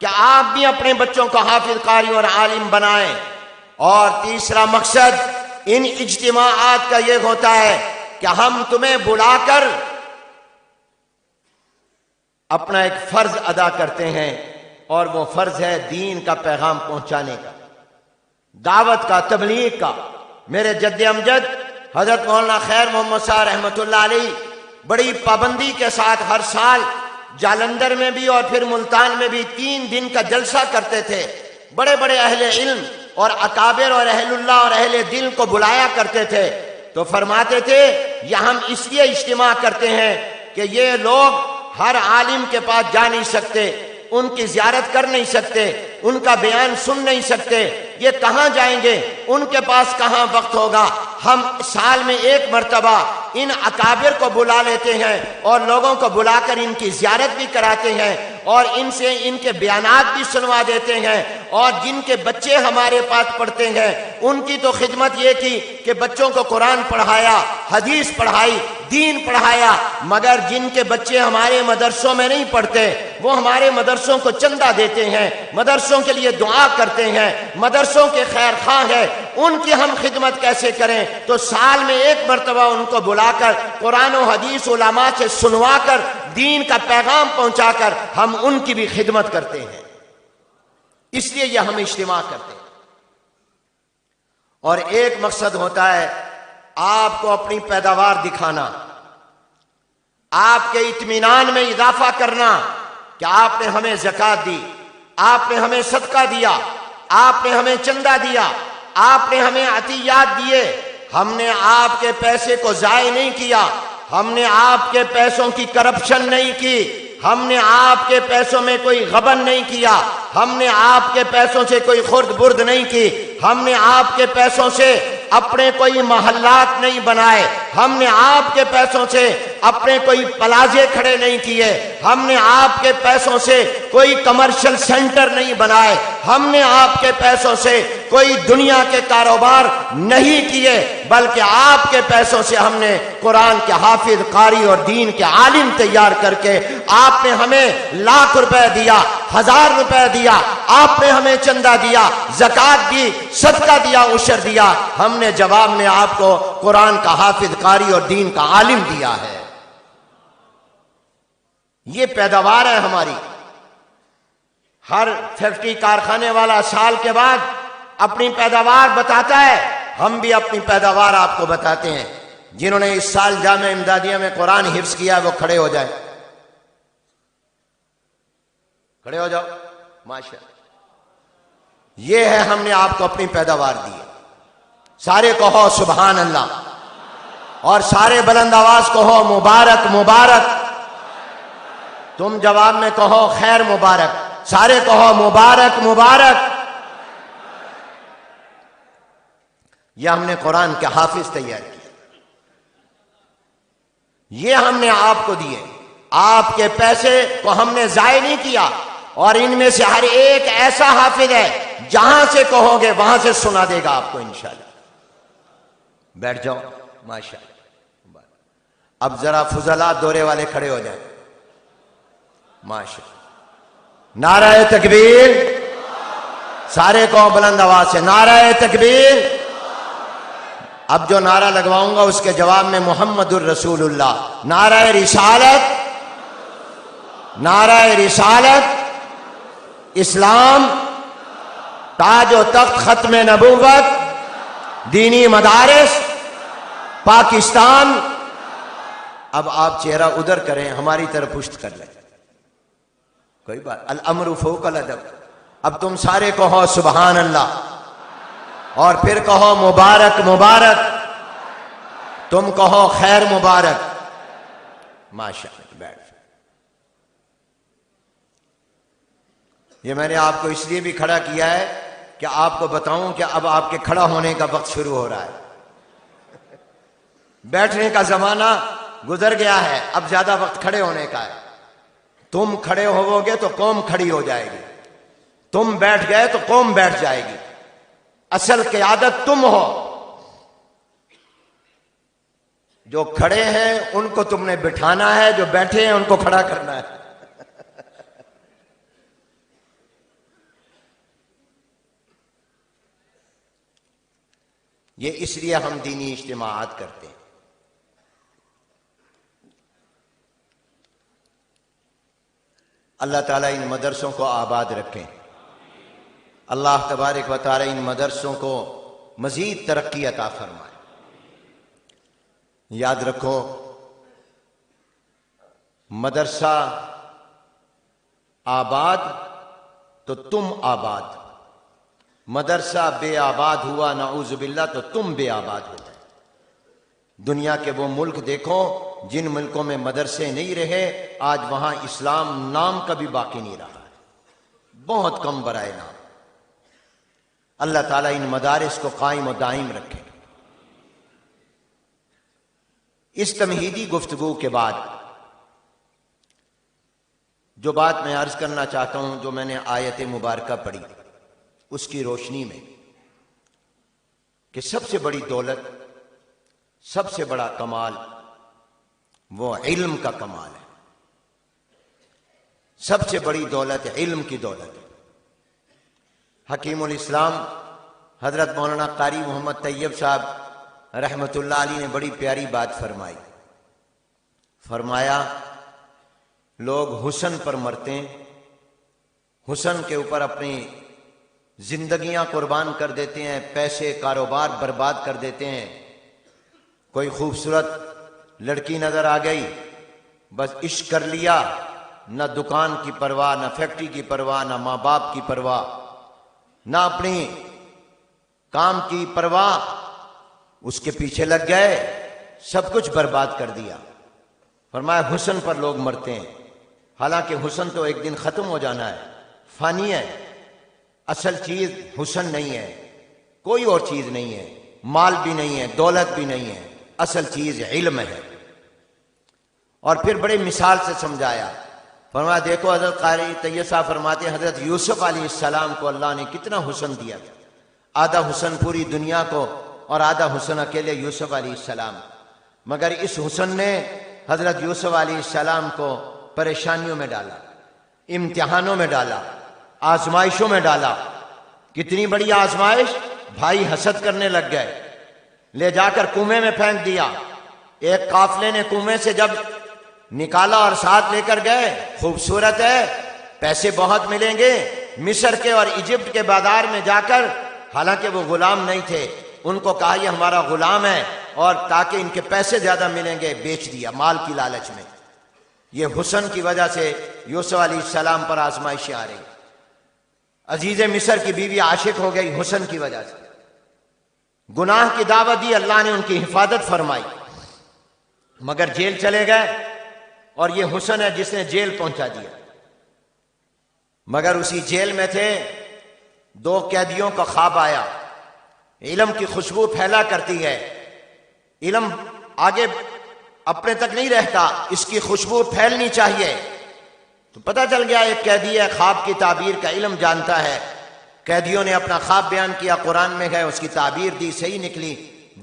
کہ آپ بھی اپنے بچوں کو حافظ قاری اور عالم بنائیں، اور تیسرا مقصد ان اجتماعات کا یہ ہوتا ہے کہ ہم تمہیں بلا کر اپنا ایک فرض ادا کرتے ہیں، اور وہ فرض ہے دین کا پیغام پہنچانے کا، دعوت کا، تبلیغ کا۔ میرے جد امجد حضرت مولانا خیر محمد صاحب رحمۃ اللہ علیہ بڑی پابندی کے ساتھ ہر سال جالندھر میں بھی اور پھر ملتان میں بھی 3 دن کا جلسہ کرتے تھے، بڑے بڑے اہل علم اور اکابر اور اہل اللہ اور اہل دل کو بلایا کرتے تھے۔ تو فرماتے تھے یہ ہم اس لیے اجتماع کرتے ہیں کہ یہ لوگ ہر عالم کے پاس جا نہیں سکتے، ان کی زیارت کر نہیں سکتے، ان کا بیان سن نہیں سکتے، یہ کہاں جائیں گے، ان کے پاس کہاں وقت ہوگا۔ ہم سال میں 1 مرتبہ ان اکابر کو بلا لیتے ہیں اور لوگوں کو بلا کر ان کی زیارت بھی کراتے ہیں اور ان سے ان کے بیانات بھی سنوا دیتے ہیں، اور جن کے بچے ہمارے پاس پڑھتے ہیں ان کی تو خدمت یہ کی کہ بچوں کو قرآن پڑھایا، حدیث پڑھائی، دین پڑھایا، مگر جن کے بچے ہمارے مدرسوں میں نہیں پڑھتے وہ ہمارے مدرسوں کو چندہ دیتے ہیں، مدرسوں کے لیے دعا کرتے ہیں، مدرسوں کے خیر خواہ ہیں، ان کی ہم خدمت کیسے کریں؟ تو سال میں 1 مرتبہ ان کو بلا کر قرآن و حدیث علماء سے سنوا کر دین کا پیغام پہنچا کر ہم ان کی بھی خدمت کرتے ہیں، اس لیے یہ ہم اجتماع کرتے ہیں۔ اور ایک مقصد ہوتا ہے آپ کو اپنی پیداوار دکھانا، آپ کے اطمینان میں اضافہ کرنا کہ آپ نے ہمیں زکوٰۃ دی، آپ نے ہمیں صدقہ دیا، آپ نے ہمیں چندہ دیا، آپ نے ہمیں عطیات دیے، ہم نے آپ کے پیسے کو ضائع نہیں کیا، ہم نے آپ کے پیسوں کی کرپشن نہیں کی، ہم نے آپ کے پیسوں میں کوئی غبن نہیں کیا، ہم نے آپ کے پیسوں سے کوئی خرد برد نہیں کی، ہم نے آپ کے پیسوں سے اپنے کوئی محلات نہیں بنائے، ہم نے آپ کے پیسوں سے اپنے کوئی پلازے کھڑے نہیں کیے، ہم نے آپ کے پیسوں سے کوئی کمرشل سینٹر نہیں بنائے، ہم نے آپ کے پیسوں سے کوئی دنیا کے کاروبار نہیں کیے، بلکہ آپ کے پیسوں سے ہم نے قرآن کے حافظ قاری اور دین کے عالم تیار کر کے، آپ نے ہمیں لاکھ روپے دیا، 1000 روپے دیا، آپ نے ہمیں چندہ دیا، زکوٰۃ دی، صدقہ دیا، عشر دیا، ہم نے جواب میں آپ کو قرآن کا حافظ قاری اور دین کا عالم دیا ہے۔ یہ پیداوار ہے ہماری۔ ہر فیکٹری کارخانے والا سال کے بعد اپنی پیداوار بتاتا ہے، ہم بھی اپنی پیداوار آپ کو بتاتے ہیں۔ جنہوں نے اس سال جامعہ امدادیہ میں قرآن حفظ کیا ہے وہ کھڑے ہو جائیں، کھڑے ہو جاؤ، ماشاءاللہ۔ یہ ہے ہم نے آپ کو اپنی پیداوار دی ہے۔ سارے کہو سبحان اللہ، اور سارے بلند آواز کہو مبارک مبارک۔ تم جواب میں کہو خیر مبارک، سارے کہو مبارک مبارک۔ یہ ہم نے قرآن کے حافظ تیار کیا، یہ ہم نے آپ کو دیے، آپ کے پیسے کو ہم نے ضائع نہیں کیا، اور ان میں سے ہر ایک ایسا حافظ ہے جہاں سے کہو گے وہاں سے سنا دے گا آپ کو انشاءاللہ۔ بیٹھ جاؤ ماشاءاللہ۔ اب ذرا فضلاء دورے والے کھڑے ہو جائیں ماشاءاللہ۔ نعرہ تکبیر، سارے کہو بلند آواز سے نعرہ تکبیر۔ اب جو نعرہ لگواؤں گا اس کے جواب میں محمد الرسول اللہ، نعرہ رسالت، نعرہ رسالت، اسلام، تاج و تخت ختم نبوت، دینی مدارس، پاکستان۔ اب آپ چہرہ ادھر کریں، ہماری طرف پشت کر لیں، کوئی بات، الامر فوق الادب۔ اب تم سارے کہو سبحان اللہ، اور پھر کہو مبارک مبارک، تم کہو خیر مبارک ماشاءاللہ۔ بیٹھ، یہ میں نے آپ کو اس لیے بھی کھڑا کیا ہے کہ آپ کو بتاؤں کہ اب آپ کے کھڑا ہونے کا وقت شروع ہو رہا ہے، بیٹھنے کا زمانہ گزر گیا ہے، اب زیادہ وقت کھڑے ہونے کا ہے۔ تم کھڑے ہوو گے تو قوم کھڑی ہو جائے گی، تم بیٹھ گئے تو قوم بیٹھ جائے گی، اصل قیادت تم ہو۔ جو کھڑے ہیں ان کو تم نے بٹھانا ہے، جو بیٹھے ہیں ان کو کھڑا کرنا ہے۔ یہ اس لیے ہم دینی اجتماعات کرتے ہیں۔ اللہ تعالیٰ ان مدرسوں کو آباد رکھیں، اللہ تبارک و تعالیٰ ان مدرسوں کو مزید ترقی عطا فرمائے۔ یاد رکھو، مدرسہ آباد تو تم آباد، مدرسہ بے آباد ہوا نعوذ باللہ تو تم بے آباد ہو گئے۔ دنیا کے وہ ملک دیکھو جن ملکوں میں مدرسے نہیں رہے، آج وہاں اسلام نام کا بھی باقی نہیں رہا ہے، بہت کم برائے نام۔ اللہ تعالیٰ ان مدارس کو قائم و دائم رکھے۔ اس تمہیدی گفتگو کے بعد جو بات میں عرض کرنا چاہتا ہوں، جو میں نے آیت مبارکہ پڑھی، اس کی روشنی میں کہ سب سے بڑی دولت، سب سے بڑا کمال وہ علم کا کمال ہے۔ سب سے بڑی دولت علم کی دولت ہے۔ حکیم الاسلام حضرت مولانا قاری محمد طیب صاحب رحمۃ اللہ علیہ نے بڑی پیاری بات فرمائی۔ فرمایا لوگ حسن پر مرتے ہیں، حسن کے اوپر اپنی زندگیاں قربان کر دیتے ہیں، پیسے کاروبار برباد کر دیتے ہیں۔ کوئی خوبصورت لڑکی نظر آ گئی، بس عشق کر لیا، نہ دکان کی پرواہ، نہ فیکٹری کی پرواہ، نہ ماں باپ کی پرواہ، نہ اپنی کام کی پرواہ، اس کے پیچھے لگ گئے، سب کچھ برباد کر دیا۔ فرمایا حسن پر لوگ مرتے ہیں، حالانکہ حسن تو ایک دن ختم ہو جانا ہے، فانی ہے۔ اصل چیز حسن نہیں ہے، کوئی اور چیز نہیں ہے، مال بھی نہیں ہے، دولت بھی نہیں ہے، اصل چیز علم ہے۔ اور پھر بڑے مثال سے سمجھایا۔ فرمایا دیکھو حضرت قاری طیب صاحب فرماتے ہیں حضرت یوسف علیہ السلام کو اللہ نے کتنا حسن دیا تھا، آدھا حسن پوری دنیا کو اور آدھا حسن اکیلے یوسف علیہ السلام، مگر اس حسن نے حضرت یوسف علیہ السلام کو پریشانیوں میں ڈالا، امتحانوں میں ڈالا، آزمائشوں میں ڈالا۔ کتنی بڑی آزمائش، بھائی حسد کرنے لگ گئے، لے جا کر کنویں میں پھینک دیا۔ ایک قافلے نے کنویں سے جب نکالا اور ساتھ لے کر گئے، خوبصورت ہے، پیسے بہت ملیں گے، مصر کے اور ایجپٹ کے بازار میں جا کر، حالانکہ وہ غلام نہیں تھے، ان کو کہا یہ ہمارا غلام ہے، اور تاکہ ان کے پیسے زیادہ ملیں گے بیچ دیا مال کی لالچ میں۔ یہ حسن کی وجہ سے یوسف علیہ السلام پر آزمائشیں آ رہی۔ عزیز مصر کی بیوی عاشق ہو گئی حسن کی وجہ سے، گناہ کی دعوت دی، اللہ نے ان کی حفاظت فرمائی، مگر جیل چلے گئے اور یہ حسن ہے جس نے جیل پہنچا دیا۔ مگر اسی جیل میں تھے، دو قیدیوں کا خواب آیا۔ علم کی خوشبو پھیلا کرتی ہے، علم آگے اپنے تک نہیں رہتا، اس کی خوشبو پھیلنی چاہیے۔ تو پتہ چل گیا ایک قیدی ہے، خواب کی تعبیر کا علم جانتا ہے۔ قیدیوں نے اپنا خواب بیان کیا، قرآن میں گئے، اس کی تعبیر دی، صحیح نکلی۔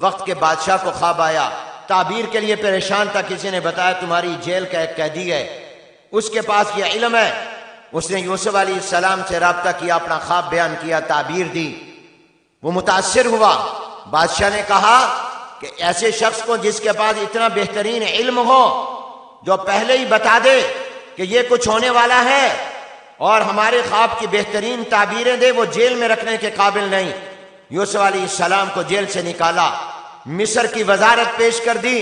وقت کے بادشاہ کو خواب آیا، تعبیر کے لیے پریشان تھا، کسی نے بتایا تمہاری جیل کا ایک قیدی ہے، اس کے پاس یہ علم ہے۔ اس نے یوسف علیہ السلام سے رابطہ کیا، اپنا خواب بیان کیا، تعبیر دی، وہ متاثر ہوا۔ بادشاہ نے کہا کہ ایسے شخص کو جس کے پاس اتنا بہترین علم ہو، جو پہلے ہی بتا دے کہ یہ کچھ ہونے والا ہے اور ہمارے خواب کی بہترین تعبیریں دے، وہ جیل میں رکھنے کے قابل نہیں۔ یوسف علیہ السلام کو جیل سے نکالا، مصر کی وزارت پیش کر دی،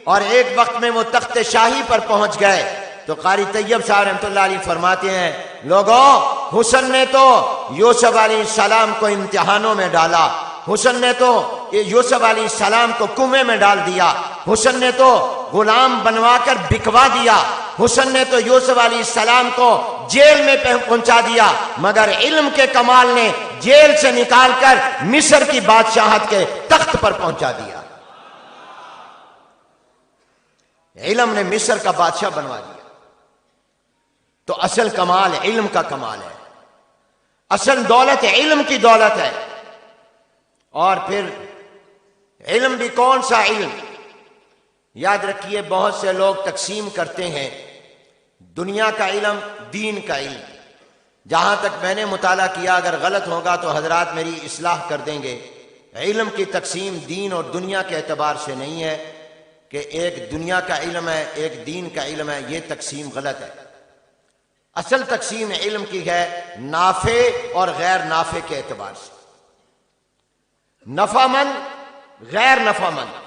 اور ایک وقت میں وہ تخت شاہی پر پہنچ گئے۔ تو قاری طیب صاحب رحمۃ اللہ علیہ فرماتے ہیں، لوگوں، حسن نے تو یوسف علیہ السلام کو امتحانوں میں ڈالا، حسن نے تو یوسف علیہ السلام کو کنویں میں ڈال دیا، حسن نے تو غلام بنوا کر بکوا دیا، حسن نے تو یوسف علیہ السلام کو جیل میں پہنچا دیا، مگر علم کے کمال نے جیل سے نکال کر مصر کی بادشاہت کے تخت پر پہنچا دیا۔ علم نے مصر کا بادشاہ بنوا دیا۔ تو اصل کمال علم کا کمال ہے، اصل دولت علم کی دولت ہے۔ اور پھر علم بھی کون سا علم؟ یاد رکھیے، بہت سے لوگ تقسیم کرتے ہیں دنیا کا علم، دین کا علم۔ جہاں تک میں نے مطالعہ کیا، اگر غلط ہوگا تو حضرات میری اصلاح کر دیں گے، علم کی تقسیم دین اور دنیا کے اعتبار سے نہیں ہے کہ ایک دنیا کا علم ہے ایک دین کا علم ہے، یہ تقسیم غلط ہے۔ اصل تقسیم علم کی ہے نافع اور غیر نافع کے اعتبار سے، نفع مند، غیر نفع مند۔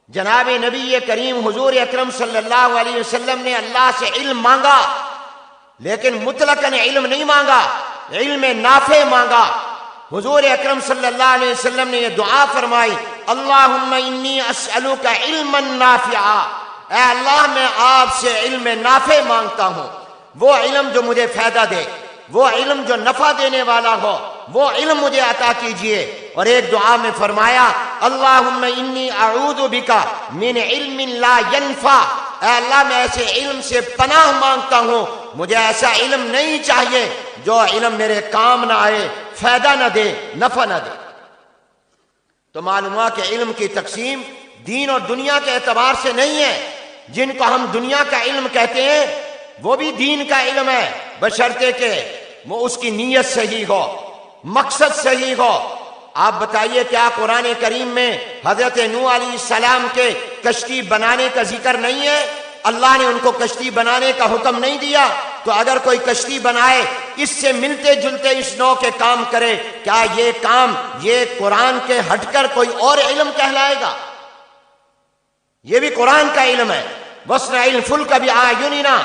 جناب نبی کریم حضور اکرم صلی اللہ علیہ وسلم نے اللہ سے علم مانگا، لیکن مطلقاً علم نہیں مانگا، علم نافع مانگا۔ حضور اکرم صلی اللہ علیہ وسلم نے یہ دعا فرمائی، اللہم انی اسألک علما نافعا، اے اللہ میں آپ سے علم نافع مانگتا ہوں، وہ علم جو مجھے فائدہ دے، وہ علم جو نفع دینے والا ہو، وہ علم مجھے عطا کیجئے۔ اور ایک دعا میں فرمایا، اللہم انی اعوذ بک من علم لا ینفع، اے اللہ میں ایسے علم سے پناہ مانگتا ہوں، مجھے ایسا علم نہیں چاہیے جو علم میرے کام نہ آئے، فائدہ نہ دے، نفع نہ دے۔ تو معلوم ہوا کہ علم کی تقسیم دین اور دنیا کے اعتبار سے نہیں ہے۔ جن کو ہم دنیا کا علم کہتے ہیں وہ بھی دین کا علم ہے، بشرطے کہ وہ اس کی نیت صحیح ہو، مقصد صحیح ہو۔ آپ بتائیے کیا قرآن کریم میں حضرت نوح علیہ السلام کے کشتی بنانے کا ذکر نہیں ہے؟ اللہ نے ان کو کشتی بنانے کا حکم نہیں دیا؟ تو اگر کوئی کشتی بنائے اس سے ملتے جلتے اس نوع کے کام کرے، کیا یہ کام یہ قرآن کے ہٹ کر کوئی اور علم کہلائے گا؟ یہ بھی قرآن کا علم ہے۔ وَاصْنَعِ الْفُلْكَ بِأَعْيُنِنَا،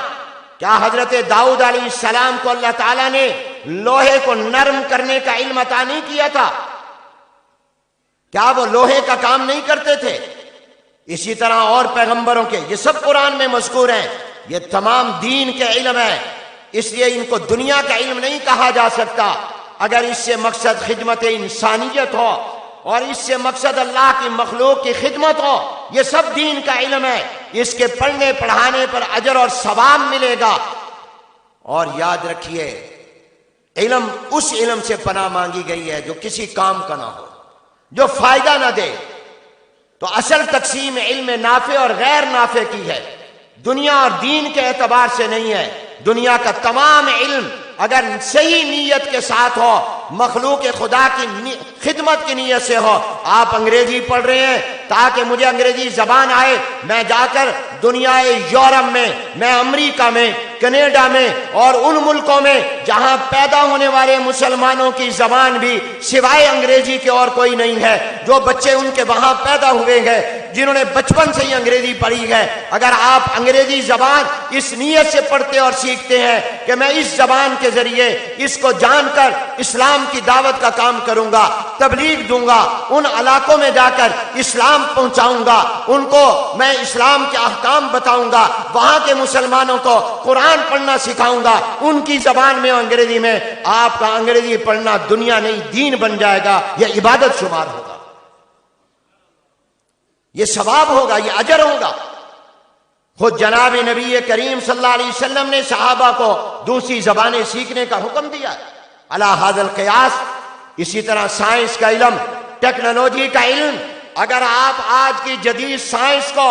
کیا حضرت داؤد علیہ السلام کو اللہ تعالیٰ نے لوہے کو نرم کرنے کا علم عطا نہیں کیا تھا؟ کیا وہ لوہے کا کام نہیں کرتے تھے؟ اسی طرح اور پیغمبروں کے، یہ سب قرآن میں مذکور ہیں، یہ تمام دین کے علم ہے۔ اس لیے ان کو دنیا کا علم نہیں کہا جا سکتا۔ اگر اس سے مقصد خدمت انسانیت ہو اور اس سے مقصد اللہ کی مخلوق کی خدمت ہو، یہ سب دین کا علم ہے، اس کے پڑھنے پڑھانے پر اجر اور ثواب ملے گا۔ اور یاد رکھیے، علم اس علم سے پناہ مانگی گئی ہے جو کسی کام کا نہ ہو، جو فائدہ نہ دے۔ تو اصل تقسیم علم نافع اور غیر نافع کی ہے، دنیا اور دین کے اعتبار سے نہیں ہے۔ دنیا کا تمام علم اگر صحیح نیت کے ساتھ ہو، مخلوق خدا کی خدمت کی نیت سے ہو۔ آپ انگریزی پڑھ رہے ہیں تاکہ مجھے انگریزی زبان آئے، میں جا کر دنیا یورپ میں، میں امریکہ میں، کینیڈا میں اور ان ملکوں میں جہاں پیدا ہونے والے مسلمانوں کی زبان بھی سوائے انگریزی کے اور کوئی نہیں ہے، جو بچے ان کے وہاں پیدا ہوئے ہیں، جنہوں نے بچپن سے ہی انگریزی پڑھی ہے، اگر آپ انگریزی زبان اس نیت سے پڑھتے اور سیکھتے ہیں کہ میں اس زبان کے ذریعے اس کو جان کر اسلام کی دعوت کا کام کروں گا، تبلیغ دوں گا، ان علاقوں میں جا کر اسلام پہنچاؤں گا، ان کو میں اسلام کے احکام بتاؤں گا، وہاں کے مسلمانوں کو قرآن پڑھنا سکھاؤں گا ان کی زبان میں انگریزی میں، آپ کا انگریزی پڑھنا دنیا نہیں دین بن جائے گا، یہ عبادت شمار ہوگا، یہ ثواب ہوگا، یہ اجر ہوگا۔ خود جناب نبی کریم صلی اللہ علیہ وسلم نے صحابہ کو دوسری زبانیں سیکھنے کا حکم دیا علی ھذا القیاس۔ اسی طرح سائنس کا علم، ٹیکنالوجی کا علم، اگر آپ آج کی جدید سائنس کو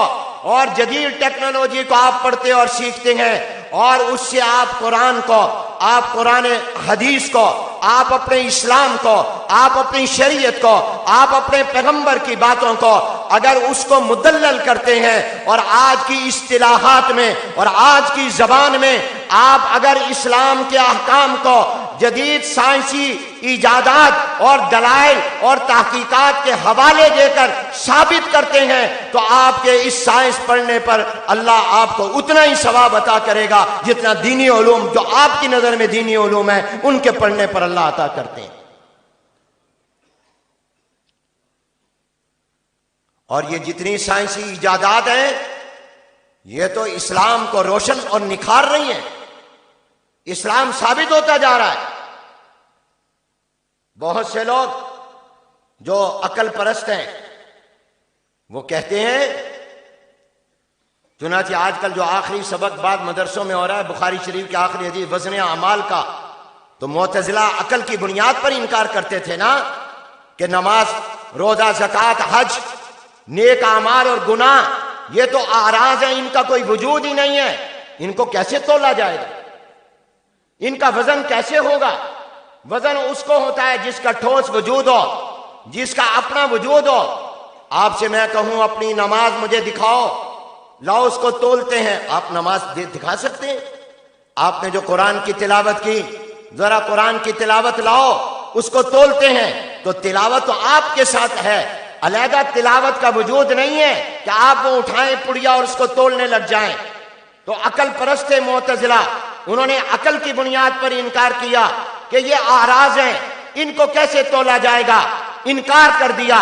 اور جدید ٹیکنالوجی کو آپ پڑھتے اور سیکھتے ہیں اور اس سے آپ قرآن کو، آپ قرآن حدیث کو، آپ اپنے اسلام کو، آپ اپنی شریعت کو، آپ اپنے پیغمبر کی باتوں کو اگر اس کو مدلل کرتے ہیں اور آج کی اصطلاحات میں اور آج کی زبان میں آپ اگر اسلام کے احکام کو جدید سائنسی ایجادات اور دلائل اور تحقیقات کے حوالے دے کر ثابت کرتے ہیں تو آپ کے اس سائنس پڑھنے پر اللہ آپ کو اتنا ہی ثواب عطا کرے گا جتنا دینی علوم جو آپ کی نظر میں دینی علوم ہیں ان کے پڑھنے پر اللہ عطا کرتے ہیں۔ اور یہ جتنی سائنسی ایجادات ہیں یہ تو اسلام کو روشن اور نکھار رہی ہیں، اسلام ثابت ہوتا جا رہا ہے۔ بہت سے لوگ جو عقل پرست ہیں وہ کہتے ہیں، چنانچہ آج کل جو آخری سبق بعد مدرسوں میں ہو رہا ہے بخاری شریف کے آخری حدیث وزن اعمال کا، تو معتزلہ عقل کی بنیاد پر انکار کرتے تھے نا کہ نماز، روزہ، زکوٰۃ، حج، نیک اعمال اور گناہ یہ تو اعراض ہیں، ان کا کوئی وجود ہی نہیں ہے، ان کو کیسے تولا جائے گا، ان کا وزن کیسے ہوگا؟ وزن اس کو ہوتا ہے جس کا ٹھوس وجود ہو، جس کا اپنا وجود ہو۔ آپ سے میں کہوں اپنی نماز مجھے دکھاؤ، لاؤ اس کو تولتے ہیں، آپ نماز دکھا سکتے ہیں؟ آپ نے جو قرآن کی تلاوت کی، ذرا قرآن کی تلاوت لاؤ، اس کو تولتے ہیں تو تلاوت تو آپ کے ساتھ ہے، علیحدہ تلاوت کا وجود نہیں ہے کہ آپ وہ اٹھائیں پڑیا اور اس کو تولنے لگ جائیں۔ تو عقل پرست معتزلہ، انہوں نے عقل کی بنیاد پر انکار کیا کہ یہ اعراض ہیں، ان کو کیسے تولا جائے گا، انکار کر دیا۔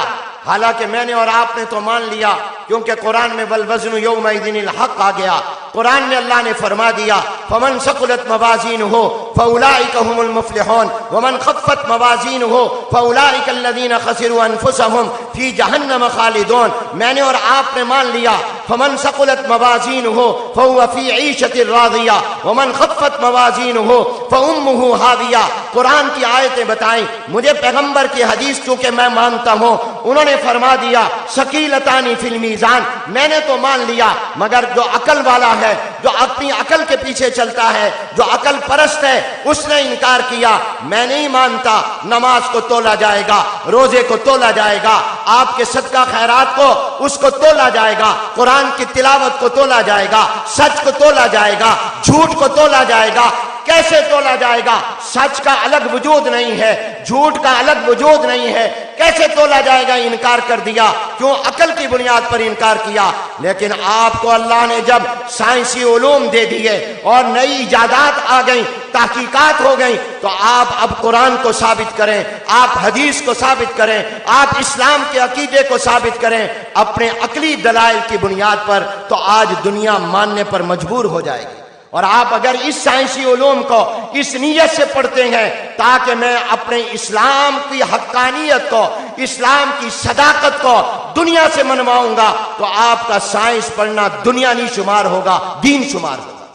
حالانکہ میں نے اور آپ نے تو مان لیا، کیونکہ قرآن میں والوزن یومئذ الحق آ گیا۔ قرآن میں اللہ نے فرما دیا فمن ثقلت موازینہ فاولئک هم المفلحون ومن خفت موازینہ فاولئک الذین خسروا انفسهم فی جہنم خالدون۔ میں نے اور آپ نے مان لیا فمن ثقلت موازینہ فهو فی عیشۃ راضیہ ومن خفت موازینہ فامہ ہاویہ۔ قرآن کی آیتیں بتائیں، مجھے پیغمبر کی حدیث چونکہ میں مانتا ہوں، انہوں نے فرما دیا ثقیلتان فی المیزان، میں نے تو مان لیا، مگر جو عقل والا ہے، جو اپنی عقل کے پیچھے چلتا ہے، جو عقل پرست ہے، اس نے انکار کیا۔ میں نہیں مانتا نماز کو تولا جائے گا، روزے کو تولا جائے گا، آپ کے صدقہ خیرات کو اس کو تولا جائے گا، قرآن کی تلاوت کو تولا جائے گا، سچ کو تولا جائے گا، جھوٹ کو تولا جائے گا۔ کیسے تولا جائے گا؟ سچ کا الگ وجود نہیں ہے، جھوٹ کا الگ وجود نہیں ہے، کیسے تولا جائے گا؟ انکار کر دیا۔ کیوں؟ عقل کی بنیاد پر انکار کیا۔ لیکن آپ کو اللہ نے جب سائنسی علوم دے دیے اور نئی ایجادات آ گئیں، تحقیقات ہو گئیں، تو آپ اب قرآن کو ثابت کریں، آپ حدیث کو ثابت کریں، آپ اسلام کے عقیدے کو ثابت کریں اپنے عقلی دلائل کی بنیاد پر، تو آج دنیا ماننے پر مجبور ہو جائے گی۔ اور آپ اگر اس سائنسی علوم کو اس نیت سے پڑھتے ہیں تاکہ میں اپنے اسلام کی حقانیت کو، اسلام کی صداقت کو دنیا سے منواؤں گا، تو آپ کا سائنس پڑھنا دنیا نہیں شمار ہوگا، دین شمار ہوگا،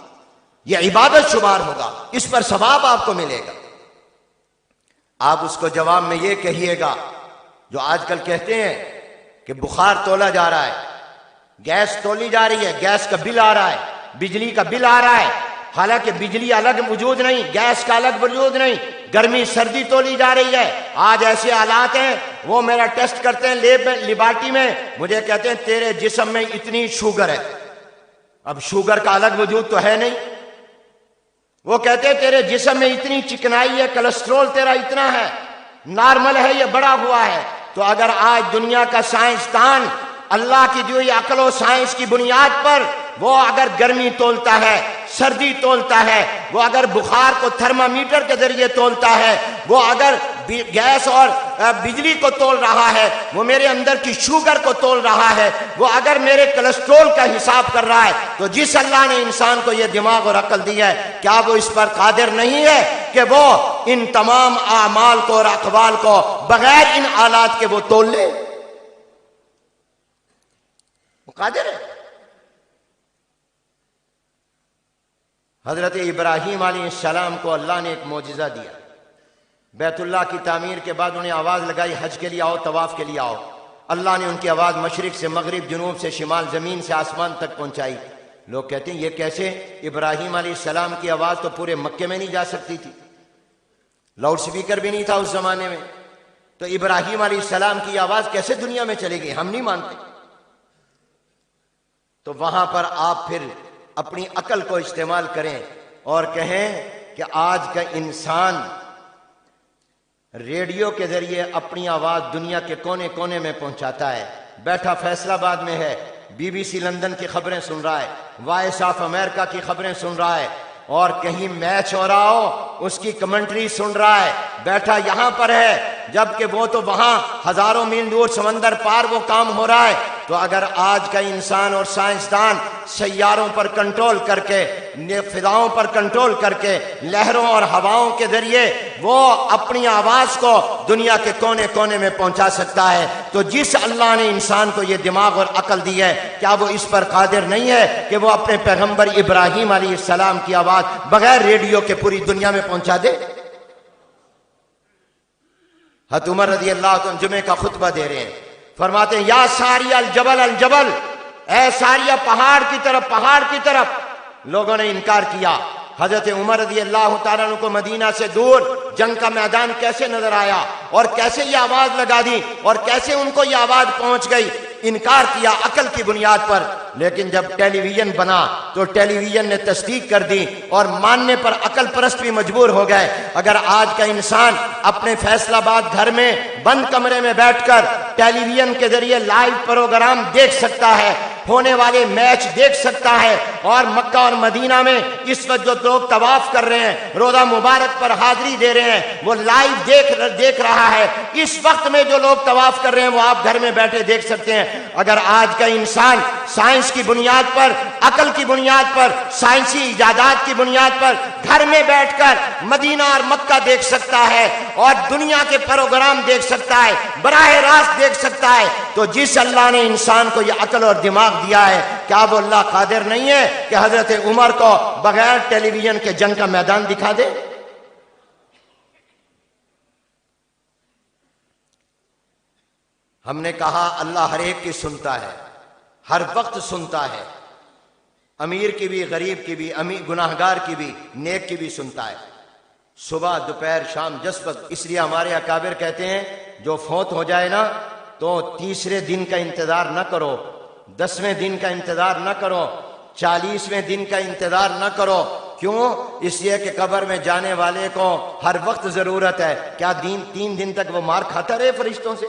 یہ عبادت شمار ہوگا، اس پر ثواب آپ کو ملے گا۔ آپ اس کو جواب میں یہ کہیے گا جو آج کل کہتے ہیں کہ بخار تولا جا رہا ہے، گیس تولی جا رہی ہے، گیس کا بل آ رہا ہے، بجلی کا بل آ رہا ہے، حالانکہ بجلی الگ وجود نہیں، گیس کا الگ وجود نہیں، گرمی سردی تولی جا رہی ہے۔ آج ایسے حالات ہیں، وہ میرا ٹیسٹ کرتے ہیں لیبارٹری میں، مجھے کہتے ہیں تیرے جسم میں اتنی شوگر ہے۔ اب شوگر کا الگ وجود تو ہے نہیں، وہ کہتے ہیں تیرے جسم میں اتنی چکنائی ہے، کولسٹرول تیرا اتنا ہے، نارمل ہے، یہ بڑا ہوا ہے۔ تو اگر آج دنیا کا سائنسدان اللہ کی دی ہوئی عقل و سائنس کی بنیاد پر وہ اگر گرمی تولتا ہے، سردی تولتا ہے، وہ اگر بخار کو تھرمامیٹر کے ذریعے تولتا ہے، وہ اگر گیس اور بجلی کو تول رہا ہے، وہ میرے اندر کی شوگر کو تول رہا ہے، وہ اگر میرے کولیسٹرول کا حساب کر رہا ہے، تو جس اللہ نے انسان کو یہ دماغ اور عقل دی ہے، کیا وہ اس پر قادر نہیں ہے کہ وہ ان تمام اعمال کو اور اقوال کو بغیر ان آلات کے وہ تول لے؟ وہ قادر ہے۔ حضرت ابراہیم علیہ السلام کو اللہ نے ایک معجزہ دیا۔ بیت اللہ کی تعمیر کے بعد انہیں آواز لگائی حج کے لیے آؤ، طواف کے لیے آؤ۔ اللہ نے ان کی آواز مشرق سے مغرب، جنوب سے شمال، زمین سے آسمان تک پہنچائی۔ لوگ کہتے ہیں یہ کیسے؟ ابراہیم علیہ السلام کی آواز تو پورے مکے میں نہیں جا سکتی تھی، لاؤڈ سپیکر بھی نہیں تھا اس زمانے میں، تو ابراہیم علیہ السلام کی آواز کیسے دنیا میں چلے گی؟ ہم نہیں مانتے۔ تو وہاں پر آپ پھر اپنی عقل کو استعمال کریں اور کہیں کہ آج کا انسان ریڈیو کے ذریعے اپنی آواز دنیا کے کونے کونے میں پہنچاتا ہے۔ بیٹھا فیصل آباد میں ہے، BBC لندن کی خبریں سن رہا ہے، وائس آف امریکہ کی خبریں سن رہا ہے، اور کہیں میچ ہو رہا ہو اس کی کمنٹری سن رہا ہے، بیٹھا یہاں پر ہے، جبکہ وہ تو وہاں ہزاروں میل دور سمندر پار وہ کام ہو رہا ہے۔ تو اگر آج کا انسان اور سائنسدان سیاروں پر کنٹرول کر کے، فضاؤں پر کنٹرول کر کے، لہروں اور ہواؤں کے ذریعے وہ اپنی آواز کو دنیا کے کونے کونے میں پہنچا سکتا ہے، تو جس اللہ نے انسان کو یہ دماغ اور عقل دی ہے، کیا وہ اس پر قادر نہیں ہے کہ وہ اپنے پیغمبر ابراہیم علیہ السلام کی آواز بغیر ریڈیو کے پوری دنیا میں پہنچا دے؟ حضرت عمر رضی اللہ عنہ جمعے کا خطبہ دے رہے ہیں، فرماتے ہیں یا ساریہ الجبل الجبل، اے ساریہ پہاڑ کی طرف، پہاڑ کی طرف۔ لوگوں نے انکار کیا۔ حضرت عمر رضی اللہ تعالیٰ عنہ کو مدینہ سے دور جنگ کا میدان کیسے نظر آیا اور کیسے یہ آواز لگا دی اور کیسے ان کو یہ آواز پہنچ گئی؟ انکار کیا عقل کی بنیاد پر۔ لیکن جب ٹیلی ویژن بنا تو ٹیلی ویژن نے تصدیق کر دی اور ماننے پر عقل پرست بھی مجبور ہو گئے۔ اگر آج کا انسان اپنے فیصل آباد گھر میں بند کمرے میں بیٹھ کر ٹیلی ویژن کے ذریعے لائیو پروگرام دیکھ سکتا ہے، ہونے والے میچ دیکھ سکتا ہے، اور مکہ اور مدینہ میں اس وقت جو لوگ طواف کر رہے ہیں، روزہ مبارک پر حاضری دے رہے ہیں، وہ لائیو دیکھ رہا ہے۔ اس وقت میں جو لوگ طواف کر رہے ہیں وہ آپ گھر میں بیٹھے دیکھ سکتے ہیں۔ اگر آج کا انسان سائنس کی بنیاد پر، عقل کی بنیاد پر، سائنسی ایجادات کی بنیاد پر گھر میں بیٹھ کر مدینہ اور مکہ دیکھ سکتا ہے اور دنیا کے پروگرام دیکھ سکتا ہے، براہ راست دیکھ سکتا ہے، تو جس اللہ نے انسان کو یہ عقل اور دماغ دیا ہے، کیا وہ اللہ قادر نہیں ہے کہ حضرت عمر کو بغیر ٹیلی ویژن کے جنگ کا میدان دکھا دے؟ ہم نے کہا اللہ ہر ایک کی سنتا ہے، ہر وقت سنتا ہے، امیر کی بھی، غریب کی بھی، گناہگار کی بھی، نیک کی بھی سنتا ہے، صبح دوپہر شام جس وقت۔ اس لیے ہمارے اکابر کہتے ہیں جو فوت ہو جائے نا تو 30ویں دن کا انتظار نہ کرو، 10ویں دن کا انتظار نہ کرو، 40ویں دن کا انتظار نہ کرو۔ کیوں؟ اس لیے کہ قبر میں جانے والے کو ہر وقت ضرورت ہے۔ کیا 3 دن تک وہ مار کھاتا رہے فرشتوں سے؟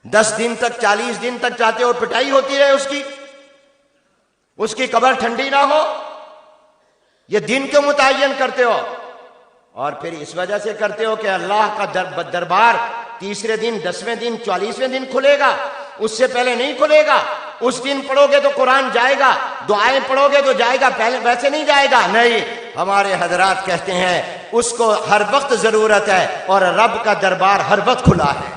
10 دن تک، 40 دن تک چاہتے ہو پٹائی ہوتی رہے اس کی قبر ٹھنڈی نہ ہو؟ یہ دن کیوں متعین کرتے ہو؟ اور پھر اس وجہ سے کرتے ہو کہ اللہ کا دربار 30ویں دن، 10ویں دن، 40ویں دن کھلے گا، اس سے پہلے نہیں کھلے گا۔ اس دن پڑھو گے تو قرآن جائے گا، دعائیں پڑھو گے تو جائے گا، پہلے ویسے نہیں جائے گا۔ نہیں، ہمارے حضرات کہتے ہیں اس کو ہر وقت ضرورت ہے اور رب کا دربار ہر وقت کھلا ہے۔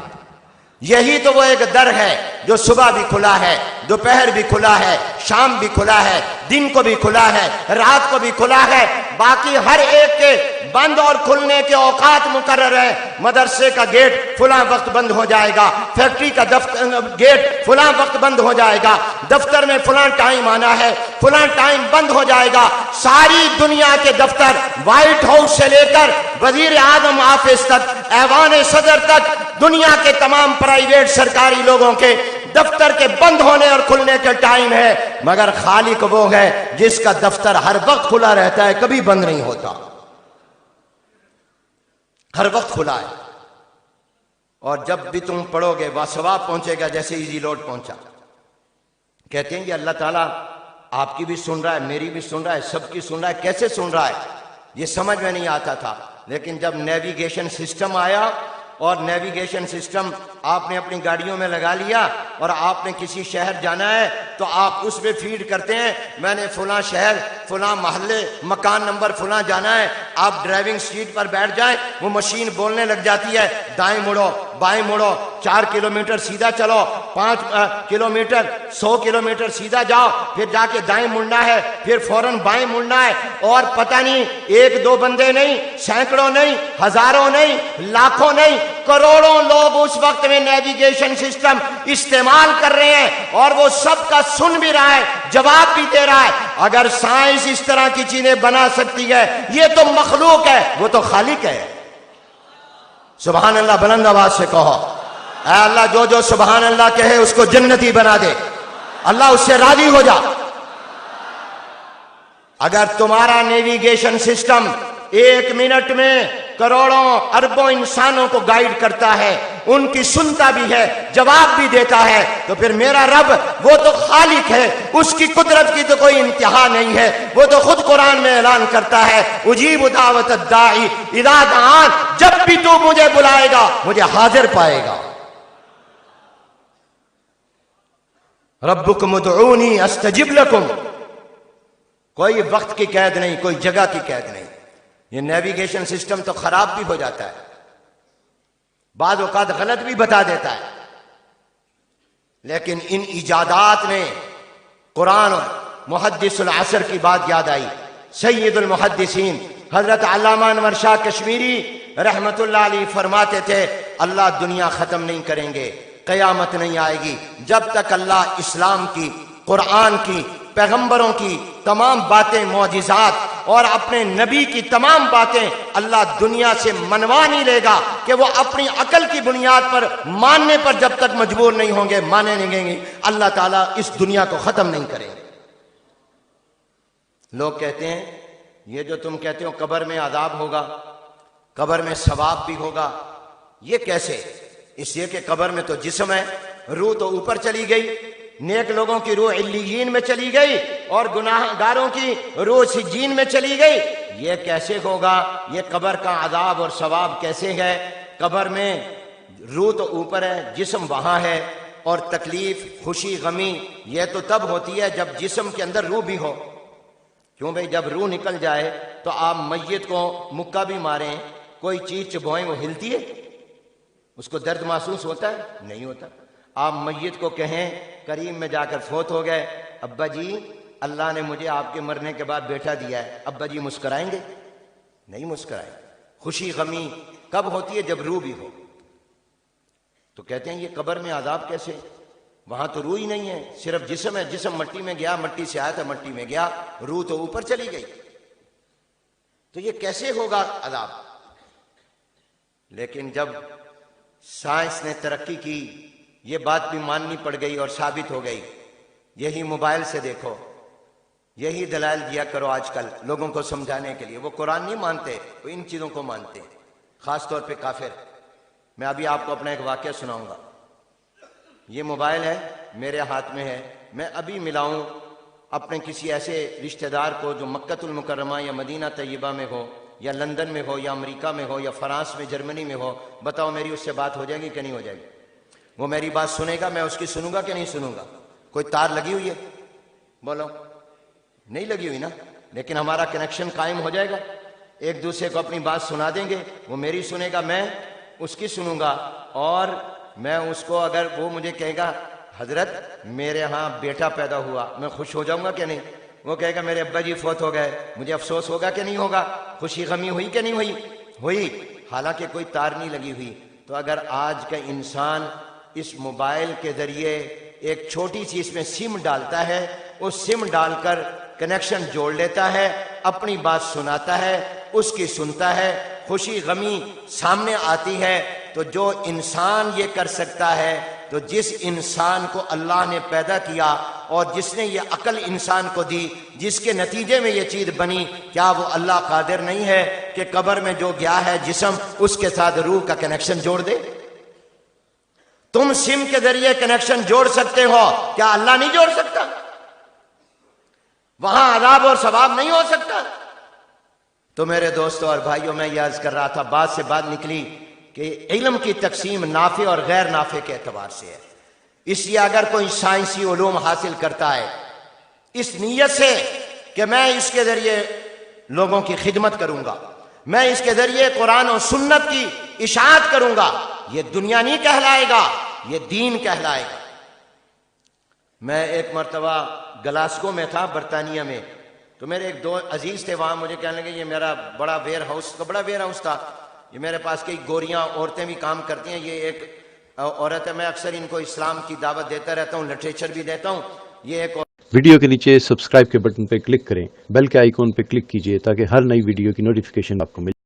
یہی تو وہ ایک در ہے جو صبح بھی کھلا ہے، دوپہر بھی کھلا ہے، شام بھی کھلا ہے، دن کو بھی کھلا ہے، رات کو بھی کھلا ہے۔ باقی ہر ایک کے بند اور کھلنے کے اوقات مقرر ہیں۔ مدرسے کا گیٹ فلاں وقت بند ہو جائے گا، فیکٹری کا گیٹ فلاں وقت بند ہو جائے گا، دفتر میں فلاں ٹائم آنا ہے، فلاں ٹائم بند ہو جائے گا۔ ساری دنیا کے دفتر، وائٹ ہاؤس سے لے کر وزیر اعظم آفس تک، ایوان صدر تک، دنیا کے تمام پرائیویٹ سرکاری لوگوں کے دفتر کے بند ہونے اور کھلنے کے ٹائم ہے، مگر خالق وہ ہے جس کا دفتر ہر وقت کھلا رہتا ہے، کبھی بند نہیں ہوتا، ہر وقت کھلا ہے۔ اور جب بھی تم پڑھو گے وہ ثواب پہنچے گا جیسے ایزی لوڈ پہنچا۔ کہتے ہیں کہ اللہ تعالیٰ آپ کی بھی سن رہا ہے، میری بھی سن رہا ہے، سب کی سن رہا ہے، کیسے سن رہا ہے؟ یہ سمجھ میں نہیں آتا تھا، لیکن جب نیویگیشن سسٹم آیا اور نیویگیشن سسٹم آپ نے اپنی گاڑیوں میں لگا لیا اور آپ نے کسی شہر جانا ہے تو آپ اس پہ فیڈ کرتے ہیں میں نے فلاں شہر، فلاں محلے، مکان نمبر فلاں جانا ہے، آپ ڈرائیونگ سیٹ پر بیٹھ جائیں، وہ مشین بولنے لگ جاتی ہے دائیں مڑو، بائیں مڑو، 4 کلومیٹر سیدھا چلو، 5 کلومیٹر 100 کلومیٹر سیدھا جاؤ، پھر جا کے دائیں مڑنا ہے، پھر فوراً بائیں مڑنا ہے، اور پتہ نہیں 1-2 بندے نہیں، سینکڑوں نہیں، ہزاروں نہیں، لاکھوں نہیں، کروڑوں لوگ اس وقت میں نیویگیشن سسٹم استعمال کر رہے ہیں اور وہ سب کا سن بھی رہا ہے، جواب بھی دے رہا ہے۔ اگر سائنس اس طرح کی چیزیں بنا سکتی ہے، یہ تو مخلوق ہے، وہ تو خالق ہے۔ سبحان اللہ بلند آواز سے کہو، اے اللہ جو جو سبحان اللہ کہے اس کو جنتی بنا دے، اللہ اس سے راضی ہو جا۔ اگر تمہارا نیویگیشن سسٹم 1 منٹ میں کروڑوں اربوں انسانوں کو گائیڈ کرتا ہے، ان کی سنتا بھی ہے، جواب بھی دیتا ہے، تو پھر میرا رب وہ تو خالق ہے، اس کی قدرت کی تو کوئی انتہا نہیں ہے۔ وہ تو خود قرآن میں اعلان کرتا ہے اجیب دعوت الداعی اذا دعان، جب بھی تو مجھے بلائے گا مجھے حاضر پائے گا۔ ربکم ادعونی استجب لکم، کوئی وقت کی قید نہیں، کوئی جگہ کی قید نہیں۔ یہ نیویگیشن سسٹم تو خراب بھی ہو جاتا ہے، بعض اوقات غلط بھی بتا دیتا ہے، لیکن ان ایجادات نے قرآن اور محدث العصر کی بات یاد آئی۔ سید المحدثین حضرت علامہ انور شاہ کشمیری رحمت اللہ علیہ فرماتے تھے اللہ دنیا ختم نہیں کریں گے، قیامت نہیں آئے گی جب تک اللہ اسلام کی، قرآن کی، پیغمبروں کی تمام باتیں، معجزات اور اپنے نبی کی تمام باتیں اللہ دنیا سے منوا نہیں لے گا کہ وہ اپنی عقل کی بنیاد پر ماننے پر جب تک مجبور نہیں ہوں گے، مانے نہیں گے، اللہ تعالیٰ اس دنیا کو ختم نہیں کریں گے۔ لوگ کہتے ہیں یہ جو تم کہتے ہو قبر میں عذاب ہوگا، قبر میں ثواب بھی ہوگا، یہ کیسے؟ اس لیے کہ قبر میں تو جسم ہے، روح تو اوپر چلی گئی، نیک لوگوں کی روح علیین میں چلی گئی اور گناہ گاروں کی روح سجین میں چلی گئی۔ یہ کیسے ہوگا؟ یہ قبر کا عذاب اور ثواب کیسے ہے؟ قبر میں روح تو اوپر ہے، جسم وہاں ہے، اور تکلیف، خوشی، غمی یہ تو تب ہوتی ہے جب جسم کے اندر روح بھی ہو۔ کیوں بھئی جب روح نکل جائے تو آپ میت کو مکہ بھی ماریں، کوئی چیز چبھوئیں وہ ہلتی ہے؟ اس کو درد محسوس ہوتا ہے؟ نہیں ہوتا۔ آپ میت کو کہیں کریم میں جا کر فوت ہو گئے، ابا جی اللہ نے مجھے آپ کے مرنے کے بعد بیٹا دیا ہے، ابا جی مسکرائیں گے؟ نہیں مسکرائیں۔ خوشی غمی کب ہوتی ہے؟ جب روح بھی ہو۔ تو کہتے ہیں یہ قبر میں عذاب کیسے؟ وہاں تو روح ہی نہیں ہے، صرف جسم ہے، جسم مٹی میں گیا، مٹی سے آیا تھا مٹی میں گیا، روح تو اوپر چلی گئی، تو یہ کیسے ہوگا عذاب؟ لیکن جب سائنس نے ترقی کی یہ بات بھی ماننی پڑ گئی اور ثابت ہو گئی۔ یہی موبائل سے دیکھو، یہی دلائل دیا کرو آج کل لوگوں کو سمجھانے کے لیے۔ وہ قرآن نہیں مانتے، وہ ان چیزوں کو مانتے ہیں، خاص طور پہ کافر۔ میں ابھی آپ کو اپنا ایک واقعہ سناؤں گا۔ یہ موبائل ہے، میرے ہاتھ میں ہے، میں ابھی ملاؤں اپنے کسی ایسے رشتہ دار کو جو مکۃ المکرمہ یا مدینہ طیبہ میں ہو، یا لندن میں ہو، یا امریکہ میں ہو، یا فرانس میں، جرمنی میں ہو، بتاؤ میری اس سے بات ہو جائے گی کہ نہیں ہو جائے گی؟ وہ میری بات سنے گا، میں اس کی سنوں گا کہ نہیں سنوں گا؟ کوئی تار لگی ہوئی ہے؟ بولو، نہیں لگی ہوئی نا، لیکن ہمارا کنیکشن قائم ہو جائے گا، ایک دوسرے کو اپنی بات سنا دیں گے، وہ میری سنے گا، میں اس کی سنوں گا، اور میں اس کو اگر وہ مجھے کہے گا حضرت میرے ہاں بیٹا پیدا ہوا، میں خوش ہو جاؤں گا کہ نہیں؟ وہ کہے گا میرے ابا جی فوت ہو گئے، مجھے افسوس ہوگا کہ نہیں ہوگا؟ خوشی غمی ہوئی کہ نہیں ہوئی؟ ہوئی، حالانکہ کوئی تار نہیں لگی ہوئی۔ تو اگر آج کا انسان اس موبائل کے ذریعے ایک چھوٹی سی اس میں سم ڈالتا ہے، اس سم ڈال کر کنیکشن جوڑ لیتا ہے، اپنی بات سناتا ہے، اس کی سنتا ہے، خوشی غمی سامنے آتی ہے، تو جو انسان یہ کر سکتا ہے، تو جس انسان کو اللہ نے پیدا کیا اور جس نے یہ عقل انسان کو دی، جس کے نتیجے میں یہ چیز بنی، کیا وہ اللہ قادر نہیں ہے کہ قبر میں جو گیا ہے جسم، اس کے ساتھ روح کا کنیکشن جوڑ دے؟ تم سم کے ذریعے کنیکشن جوڑ سکتے ہو، کیا اللہ نہیں جوڑ سکتا؟ وہاں عذاب اور ثواب نہیں ہو سکتا؟ تو میرے دوستوں اور بھائیوں، میں یہ عرض کر رہا تھا، بات سے بات نکلی کہ علم کی تقسیم نافع اور غیر نافع کے اعتبار سے ہے۔ اس لیے اگر کوئی سائنسی علوم حاصل کرتا ہے اس نیت سے کہ میں اس کے ذریعے لوگوں کی خدمت کروں گا، میں اس کے ذریعے قرآن و سنت کی اشاعت کروں گا، یہ دنیا نہیں کہلائے گا، یہ دین کہلائے گا۔ میں ایک مرتبہ گلاسگو میں تھا، برطانیہ میں، تو میرے ایک دو عزیز تھے وہاں، مجھے کہنے لگے یہ میرا بڑا ویئر ہاؤس تھا، یہ میرے پاس کئی گوریاں عورتیں بھی کام کرتی ہیں، یہ ایک عورت ہے، میں اکثر ان کو اسلام کی دعوت دیتا رہتا ہوں، لٹریچر بھی دیتا ہوں، یہ ایک ویڈیو کے نیچے سبسکرائب کے بٹن پہ کلک کریں، بیل کے آئیکن پہ کلک کیجئے تاکہ ہر نئی ویڈیو کی نوٹیفیکیشن آپ کو ملے۔